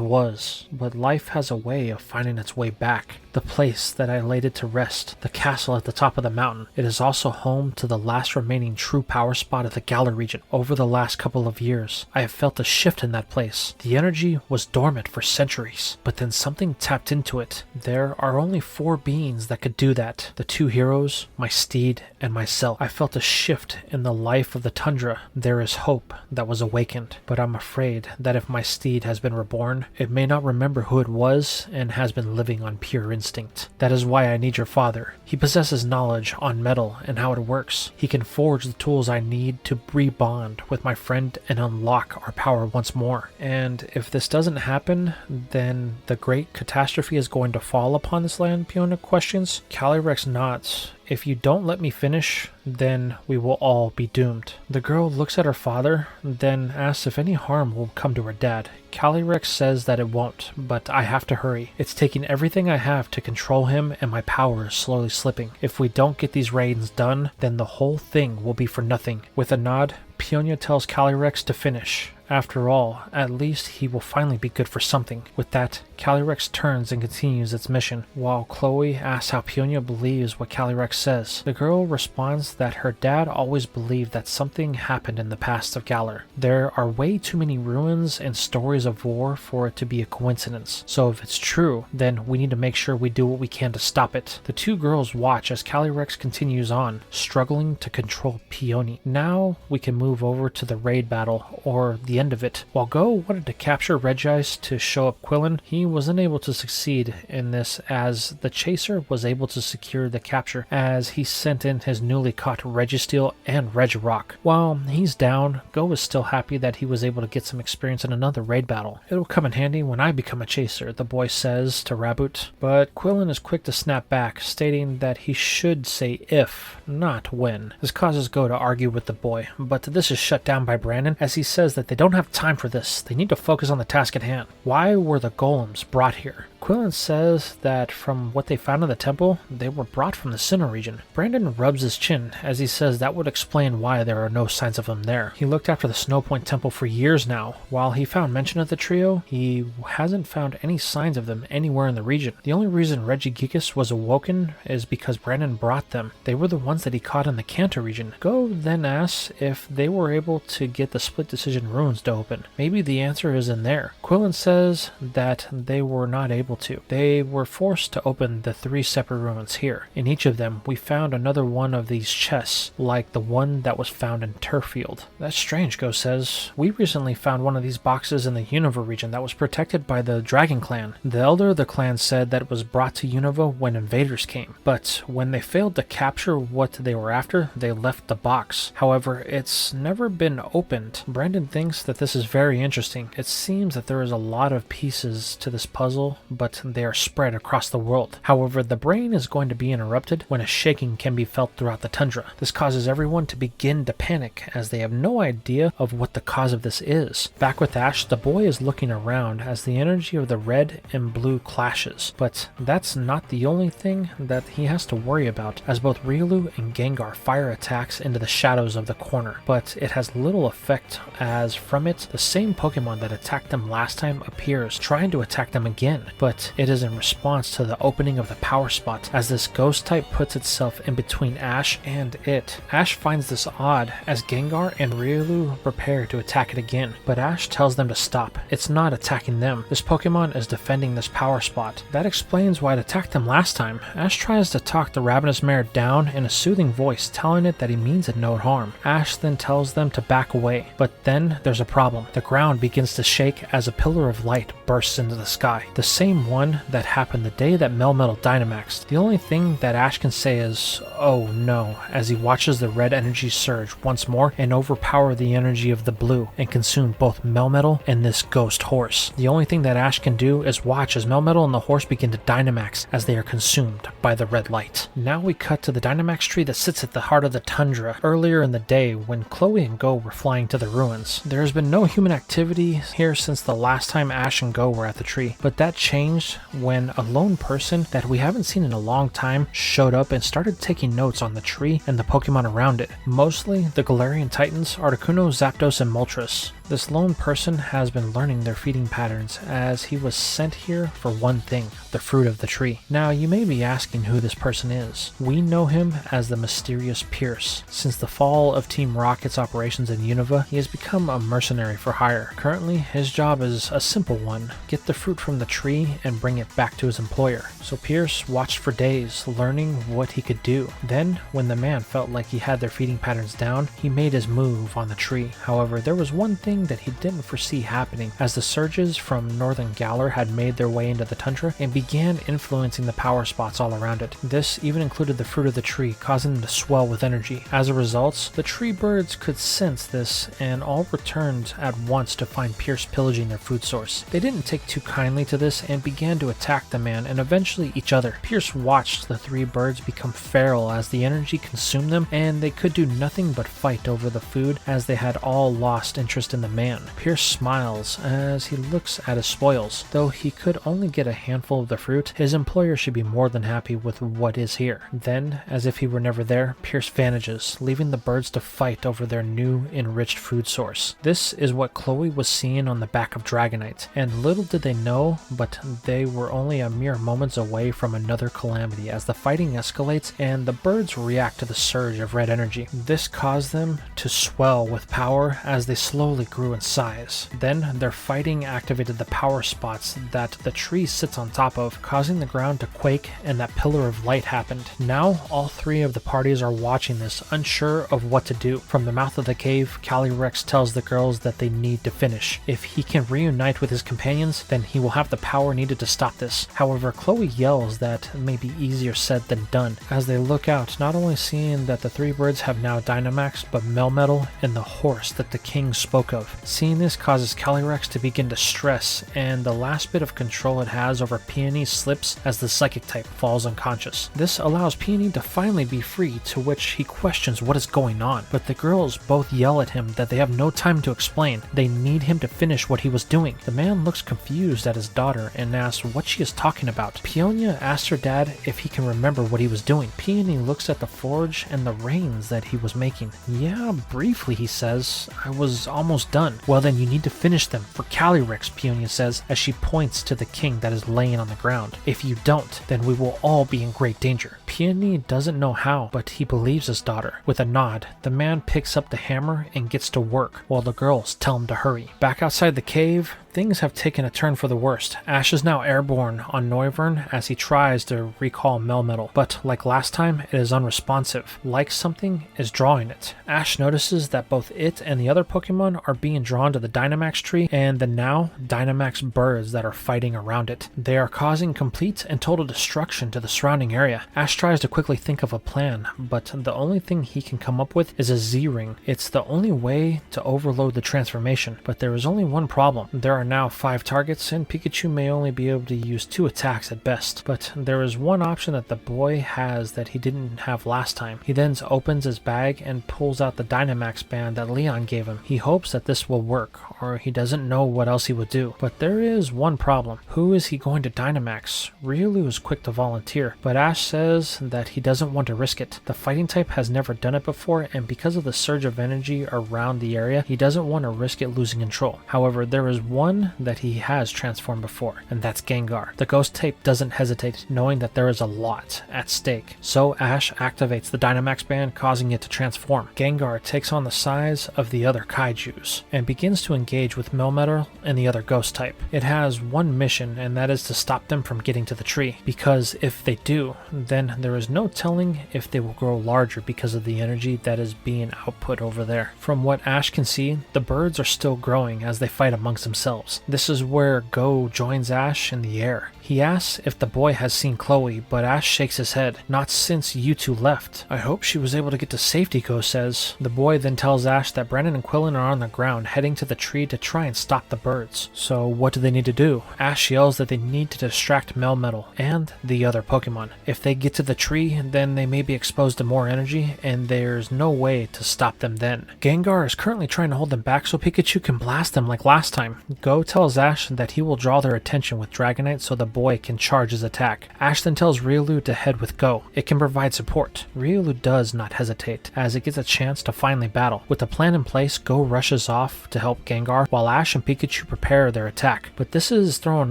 S1: was, but life has a way of finding its way back. The place that I laid it to rest, the castle at the top of the mountain, it is also home to the last remaining true power spot of the Galar region. Over the last couple of years, I have felt a shift in that place. The energy was dormant for centuries, but then something tapped into it. There are only 4 beings that could do that. The 2 heroes, my steed, and myself. I felt a shift in the life of the Tundra. There is hope that was awakened. But I'm afraid that if my steed has been reborn, it may not remember who it was and has been living on pure instinct. That is why I need your father. He possesses knowledge on metal and how it works. He can forge the tools I need to rebond with my friend and unlock our power once more. And if this doesn't happen, then the great catastrophe is going to fall upon this land?" Ponyta questions. Calyrex nods. "If you don't let me finish, then we will all be doomed." The girl looks at her father, then asks if any harm will come to her dad. Calyrex says that it won't, but I have to hurry. It's taking everything I have to control him, and my power is slowly slipping. If we don't get these raids done, then the whole thing will be for nothing. With a nod, Ponyta tells Calyrex to finish. After all, at least he will finally be good for something. With that, Calyrex turns and continues its mission, while Chloe asks how Ponyta believes what Calyrex says. The girl responds that her dad always believed that something happened in the past of Galar. There are way too many ruins and stories of war for it to be a coincidence. So if it's true, then we need to make sure we do what we can to stop it. The 2 girls watch as Calyrex continues on, struggling to control Ponyta. Now we can move over to the raid battle, or the end of it. While Go wanted to capture Regice to show up Quillen, he was unable to succeed in this, as the chaser was able to secure the capture as he sent in his newly caught Registeel and Regirock. While he's down, Go is still happy that he was able to get some experience in another raid battle. "It'll come in handy when I become a chaser," the boy says to Raboot. But Quillen is quick to snap back, stating that he should say if, not when. This causes Go to argue with the boy, but this is shut down by Brandon, as he says that they don't have time for this. They need to focus on the task at hand. Why were the golems brought here? Quillen says that from what they found in the temple, they were brought from the Sinnoh region. Brandon rubs his chin as he says that would explain why there are no signs of them there. He looked after the Snowpoint Temple for years now. While he found mention of the trio, he hasn't found any signs of them anywhere in the region. The only reason Regigigas was awoken is because Brandon brought them. They were the ones that he caught in the CANT region. Go then asks if they were able to get the split decision runes to open. Maybe the answer is in there. Quillen says that they were not able to. They were forced to open the 3 separate ruins here. In each of them, we found another one of these chests, like the one that was found in Turffield. That's strange, Go says. We recently found one of these boxes in the Unova region that was protected by the Dragon Clan. The elder of the clan said that it was brought to Unova when invaders came, but when they failed to capture what they were after, they left the box. However, it's never been opened. Brandon thinks that this is very interesting. It seems that there is a lot of pieces to this puzzle, but but they are spread across the world. However, the brain is going to be interrupted when a shaking can be felt throughout the tundra. This causes everyone to begin to panic as they have no idea of what the cause of this is. Back with Ash, the boy is looking around as the energy of the red and blue clashes, but that's not the only thing that he has to worry about, as both Riolu and Gengar fire attacks into the shadows of the corner, but it has little effect as from it, the same Pokemon that attacked them last time appears, trying to attack them again, but it is in response to the opening of the power spot as this ghost type puts itself in between Ash and it. Ash finds this odd as Gengar and Riolu prepare to attack it again, but Ash tells them to stop. It's not attacking them. This Pokemon is defending this power spot. That explains why it attacked them last time. Ash tries to talk the ravenous mare down in a soothing voice, telling it that he means it no harm. Ash then tells them to back away, but then there's a problem. The ground begins to shake as a pillar of light bursts into the sky, the same one that happened the day that Melmetal Dynamaxed. The only thing that Ash can say is, "Oh no," as he watches the red energy surge once more and overpower the energy of the blue and consume both Melmetal and this ghost horse. The only thing that Ash can do is watch as Melmetal and the horse begin to Dynamax as they are consumed by the red light. Now we cut to the Dynamax tree that sits at the heart of the tundra earlier in the day when Chloe and Go were flying to the ruins. There has been no human activity here since the last time Ash and Go were at the tree, but that changed when a lone person that we haven't seen in a long time showed up and started taking notes on the tree and the Pokemon around it, mostly the Galarian Titans, Articuno, Zapdos, and Moltres. This lone person has been learning their feeding patterns as he was sent here for one thing, the fruit of the tree. Now you may be asking who this person is. We know him as the mysterious Pierce. Since the fall of Team Rocket's operations in Unova, he has become a mercenary for hire. Currently, his job is a simple one: get the fruit from the tree and bring it back to his employer. So Pierce watched for days, learning what he could do. Then, when the man felt like he had their feeding patterns down, he made his move on the tree. However, there was one thing that he didn't foresee happening, as the surges from northern Galar had made their way into the tundra and began influencing the power spots all around it. This even included the fruit of the tree, causing them to swell with energy. As a result, the tree birds could sense this and all returned at once to find Pierce pillaging their food source. They didn't take too kindly to this and began to attack the man and eventually each other. Pierce watched the three birds become feral as the energy consumed them, and they could do nothing but fight over the food as they had all lost interest in the man. Pierce smiles as he looks at his spoils. Though he could only get a handful of the fruit, his employer should be more than happy with what is here. Then, as if he were never there, Pierce vanishes, leaving the birds to fight over their new enriched food source. This is what Chloe was seeing on the back of Dragonite, and little did they know, but they were only a mere moments away from another calamity as the fighting escalates and the birds react to the surge of red energy. This caused them to swell with power as they slowly grew in size. Then their fighting activated the power spots that the tree sits on top of, causing the ground to quake, and that pillar of light happened. Now all three of the parties are watching this, unsure of what to do. From the mouth of the cave, Calyrex tells the girls that they need to finish. If he can reunite with his companions, then he will have the power needed to stop this. However, Chloe yells that may be easier said than done as they look out, not only seeing that the three birds have now Dynamax, but Melmetal and the horse that the king spoke of. Seeing this causes Calyrex to begin to stress, and the last bit of control it has over Peony slips as the psychic type falls unconscious. This allows Peony to finally be free, to which he questions what is going on, but the girls both yell at him that they have no time to explain. They need him to finish what he was doing. The man looks confused at his daughter and asks what she is talking about. Peonia asks her dad if he can remember what he was doing. Peony looks at the forge and the reins that he was making. "Yeah, briefly," he says. "I was almost done." "Well then you need to finish them for Calyrex," Peonia says as she points to the king that is laying on the ground. "If you don't, then we will all be in great danger." Peony doesn't know how, but he believes his daughter. With a nod, the man picks up the hammer and gets to work, while the girls tell him to hurry. Back outside the cave, things have taken a turn for the worst. Ash is now airborne on Noivern as he tries to recall Melmetal, but like last time, it is unresponsive, like something is drawing it. Ash notices that both it and the other Pokemon are being drawn to the Dynamax tree and the now Dynamax birds that are fighting around it. They are causing complete and total destruction to the surrounding area. Ash tries to quickly think of a plan, but the only thing he can come up with is a Z-ring. It's the only way to overload the transformation, but there is only one problem. There are are now 5 targets, and Pikachu may only be able to use 2 attacks at best. But there is one option that the boy has that he didn't have last time. He then opens his bag and pulls out the Dynamax band that Leon gave him. He hopes that this will work, or he doesn't know what else he would do. But there is one problem. Who is he going to Dynamax? Riolu is quick to volunteer, but Ash says that he doesn't want to risk it. The fighting type has never done it before, and because of the surge of energy around the area, he doesn't want to risk it losing control. However, there is one that he has transformed before, and that's Gengar. The ghost type doesn't hesitate, knowing that there is a lot at stake. So Ash activates the Dynamax band, causing it to transform. Gengar takes on the size of the other kaijus and begins to engage with Melmetal and the other ghost type. It has one mission, and that is to stop them from getting to the tree, because if they do, then there is no telling if they will grow larger because of the energy that is being output over there. From what Ash can see, the birds are still growing as they fight amongst themselves. This is where Go joins Ash in the air. He asks if the boy has seen Chloe, but Ash shakes his head. Not since you two left. I hope she was able to get to safety, Go says. The boy then tells Ash that Brandon and Quillen are on the ground, heading to the tree to try and stop the birds. So what do they need to do? Ash yells that they need to distract Melmetal and the other Pokemon. If they get to the tree, then they may be exposed to more energy, and there's no way to stop them then. Gengar is currently trying to hold them back so Pikachu can blast them like last time. Go tells Ash that he will draw their attention with Dragonite so the boy can charge his attack. Ash then tells Riolu to head with Go. It can provide support. Riolu does not hesitate, as it gets a chance to finally battle. With the plan in place, Go rushes off to help Gengar, while Ash and Pikachu prepare their attack. But this is thrown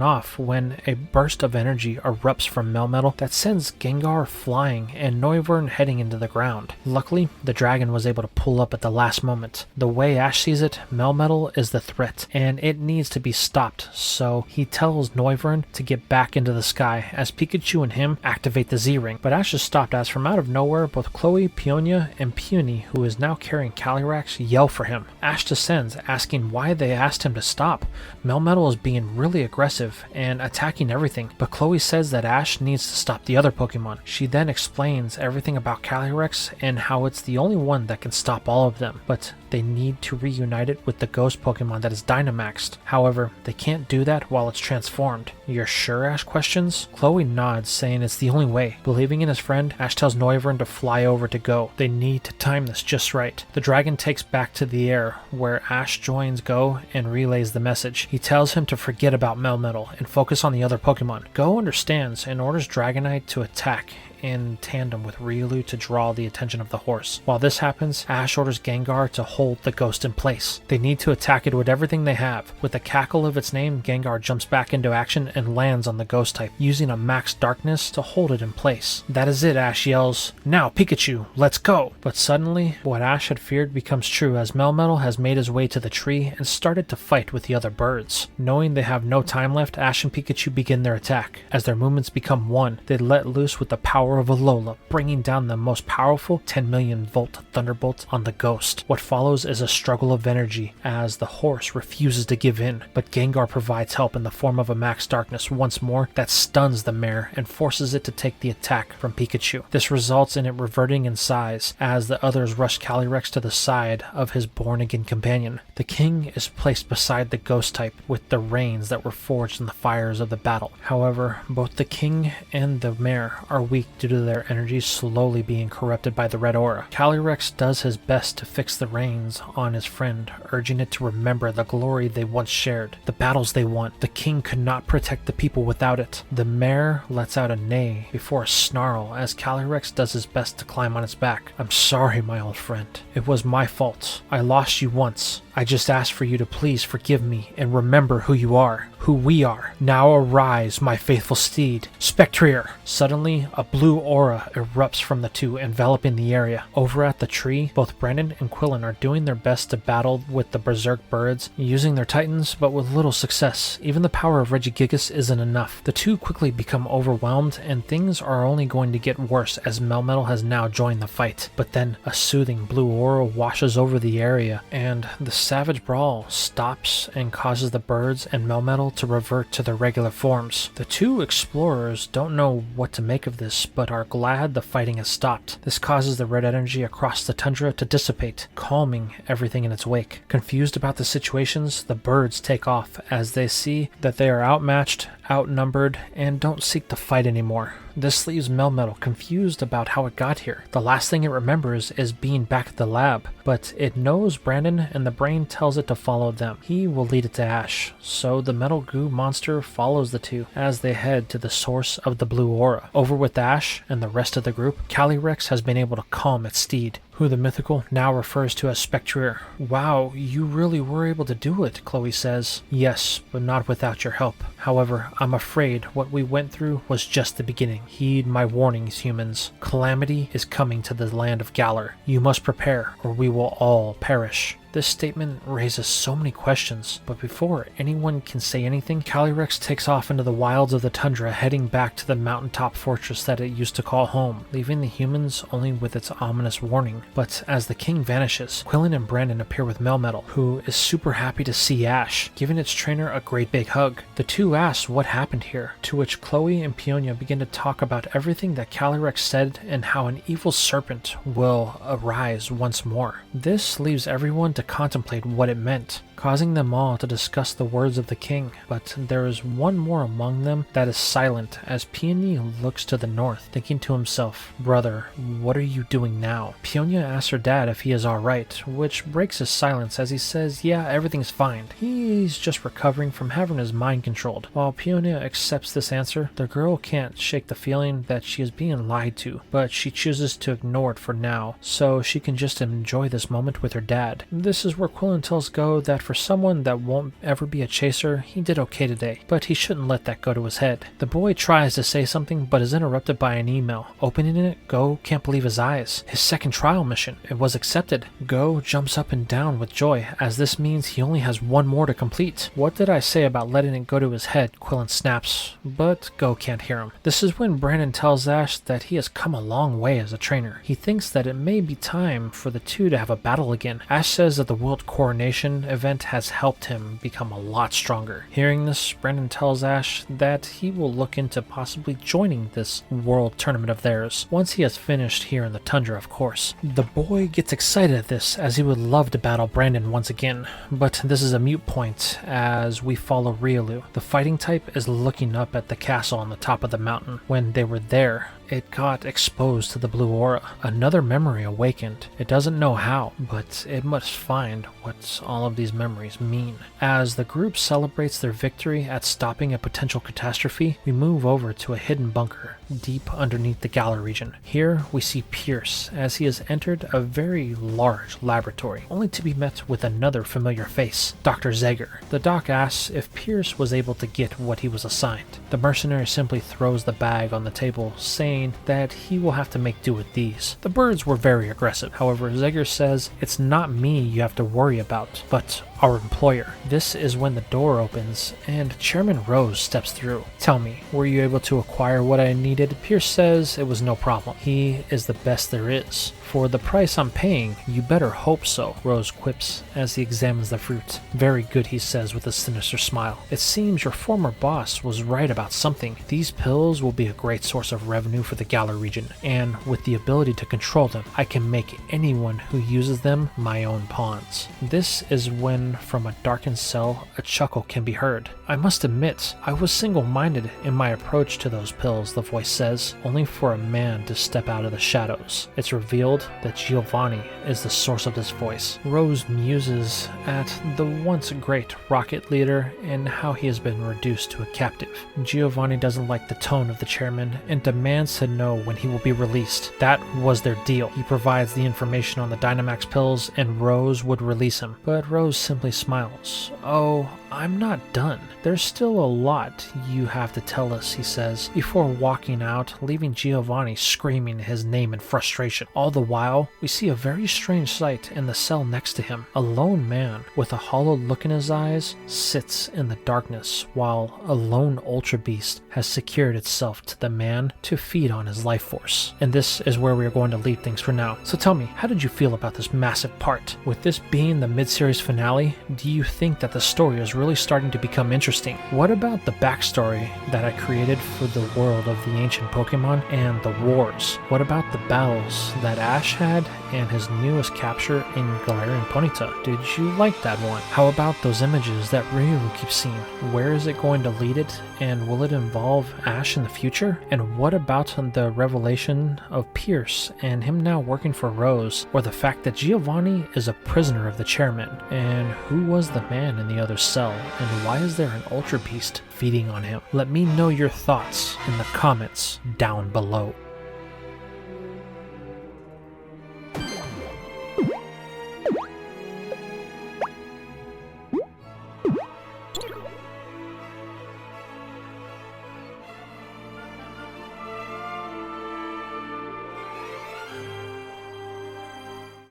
S1: off when a burst of energy erupts from Melmetal that sends Gengar flying and Noivern heading into the ground. Luckily, the dragon was able to pull up at the last moment. The way Ash sees it, Melmetal is the threat, and it needs to be stopped, so he tells Noivern to get back into the sky as Pikachu and him activate the Z-Ring. But Ash is stopped as from out of nowhere, both Chloe, Peonia, and Peony, who is now carrying Calyrex, yell for him. Ash descends, asking why they asked him to stop. Melmetal is being really aggressive and attacking everything, but Chloe says that Ash needs to stop the other Pokemon. She then explains everything about Calyrex and how it's the only one that can stop all of them, but they need to reunite it with the ghost Pokemon that is Dynamaxed. However, they can't do that while it's transformed. You're sure? Ash questions. Chloe nods, saying it's the only way. Believing in his friend, Ash tells Noivern to fly over to Go. They need to time this just right. The dragon takes back to the air, where Ash joins Go and relays the message. He tells him to forget about Melmetal and focus on the other Pokemon. Go understands and orders Dragonite to attack in tandem with Riolu to draw the attention of the horse. While this happens, Ash orders Gengar to hold the ghost in place. They need to attack it with everything they have. With the cackle of its name, Gengar jumps back into action and lands on the ghost type, using a max darkness to hold it in place. That is it, Ash yells. Now Pikachu, let's go! But suddenly, what Ash had feared becomes true as Melmetal has made his way to the tree and started to fight with the other birds. Knowing they have no time left, Ash and Pikachu begin their attack. As their movements become one, they let loose with the power of Alola, bringing down the most powerful 10 million volt thunderbolt on the ghost. What follows is a struggle of energy as the horse refuses to give in, but Gengar provides help in the form of a max darkness once more that stuns the mare and forces it to take the attack from Pikachu. This results in it reverting in size as the others rush Calyrex to the side of his born-again companion. The king is placed beside the ghost type with the reins that were forged in the fires of the battle. However, both the king and the mare are weak due to their energy slowly being corrupted by the red aura. Calyrex does his best to fix the reins on his friend, urging it to remember the glory they once shared, the battles they won. The king could not protect the people without it. The mare lets out a neigh before a snarl as Calyrex does his best to climb on its back. I'm sorry, my old friend. It was my fault. I lost you once. I just ask for you to please forgive me and remember who you are, who we are. Now arise, my faithful steed. Spectrier! Suddenly, a blue aura erupts from the two, enveloping the area. Over at the tree, both Brandon and Quillen are doing their best to battle with the berserk birds, using their titans, but with little success. Even the power of Regigigas isn't enough. The two quickly become overwhelmed, and things are only going to get worse as Melmetal has now joined the fight. But then, a soothing blue aura washes over the area, and the savage brawl stops and causes the birds and Melmetal to revert to their regular forms. The two explorers don't know what to make of this, but are glad the fighting has stopped. This causes the red energy across the tundra to dissipate, calming everything in its wake. Confused about the situations, the birds take off as they see that they are outmatched, outnumbered, and don't seek to fight anymore. This leaves Melmetal confused about how it got here. The last thing it remembers is being back at the lab, but it knows Brandon and the brain tells it to follow them. He will lead it to Ash, so the metal goo monster follows the two as they head to the source of the blue aura. Over with Ash and the rest of the group, Calyrex has been able to calm its steed, who the mythical now refers to as Spectrier. Wow, you really were able to do it, Chloe says. Yes, but not without your help. However, I'm afraid what we went through was just the beginning. Heed my warnings, humans. Calamity is coming to the land of Galar. You must prepare, or we will all perish. This statement raises so many questions, but before anyone can say anything, Calyrex takes off into the wilds of the tundra, heading back to the mountaintop fortress that it used to call home, leaving the humans only with its ominous warning. But as the king vanishes, Quillen and Brandon appear with Melmetal, who is super happy to see Ash, giving its trainer a great big hug. The two ask what happened here, to which Chloe and Ponyta begin to talk about everything that Calyrex said and how an evil serpent will arise once more. This leaves everyone to contemplate what it meant, causing them all to discuss the words of the king. But there is one more among them that is silent as Peony looks to the north, thinking to himself, "Brother, what are you doing now?" Ponyta asks her dad if he is alright, which breaks his silence as he says, yeah, everything's fine. He's just recovering from having his mind controlled. While Ponyta accepts this answer, the girl can't shake the feeling that she is being lied to, but she chooses to ignore it for now, so she can just enjoy this moment with her dad. This is where Quillen tells Go that for someone that won't ever be a chaser, he did okay today, but he shouldn't let that go to his head. The boy tries to say something, but is interrupted by an email. Opening it, Go can't believe his eyes. His second trial mission, it was accepted. Go jumps up and down with joy, as this means he only has one more to complete. What did I say about letting it go to his head? Quillen snaps, but Go can't hear him. This is when Brandon tells Ash that he has come a long way as a trainer. He thinks that it may be time for the two to have a battle again. Ash says that the World Coronation event has helped him become a lot stronger. Hearing this, Brandon tells Ash that he will look into possibly joining this world tournament of theirs, once he has finished here in the tundra, of course. The boy gets excited at this, as he would love to battle Brandon once again, but this is a mute point as we follow Riolu. The fighting type is looking up at the castle on the top of the mountain. When they were there, it got exposed to the blue aura. Another memory awakened. It doesn't know how, but it must find what all of these memories mean. As the group celebrates their victory at stopping a potential catastrophe, we move over to a hidden bunker deep underneath the Galar region. Here we see Pierce as he has entered a very large laboratory, only to be met with another familiar face, Dr. Zager. The doc asks if Pierce was able to get what he was assigned. The mercenary simply throws the bag on the table, saying that he will have to make do with these. The birds were very aggressive. However, Zager says it's not me you have to worry about, but our employer. This is when the door opens and Chairman Rose steps through. Tell me, were you able to acquire what I needed? Pierce says it was no problem. He is the best there is. For the price I'm paying, you better hope so, Rose quips as he examines the fruit. Very good, he says with a sinister smile. It seems your former boss was right about something. These pills will be a great source of revenue for the Galar region, and with the ability to control them, I can make anyone who uses them my own pawns. This is when, from a darkened cell, a chuckle can be heard. I must admit, I was single-minded in my approach to those pills, the voice says, only for a man to step out of the shadows. It's revealed that Giovanni is the source of this voice. Rose muses at the once great rocket leader and how he has been reduced to a captive. Giovanni doesn't like the tone of the chairman and demands to know when he will be released. That was their deal. He provides the information on the Dynamax pills and Rose would release him, but Rose simply smiles. Oh, I'm not done. There's still a lot you have to tell us, he says, before walking out, leaving Giovanni screaming his name in frustration. All the while, we see a very strange sight in the cell next to him. A lone man with a hollow look in his eyes sits in the darkness, while a lone ultra beast has secured itself to the man to feed on his life force. And this is where we are going to leave things for now. So tell me, how did you feel about this massive part? With this being the mid-series finale, do you think that the story is really really starting to become interesting. What about the backstory that I created for the world of the ancient Pokemon and the wars? What about the battles that Ash had and his newest capture in Galar and Ponyta? Did you like that one? How about those images that Ryu keeps seeing? Where is it going to lead it, and will it involve Ash in the future? And what about the revelation of Pierce and him now working for Rose, or the fact that Giovanni is a prisoner of the chairman? And who was the man in the other cell, and why is there an Ultra Beast feeding on him? Let me know your thoughts in the comments down below.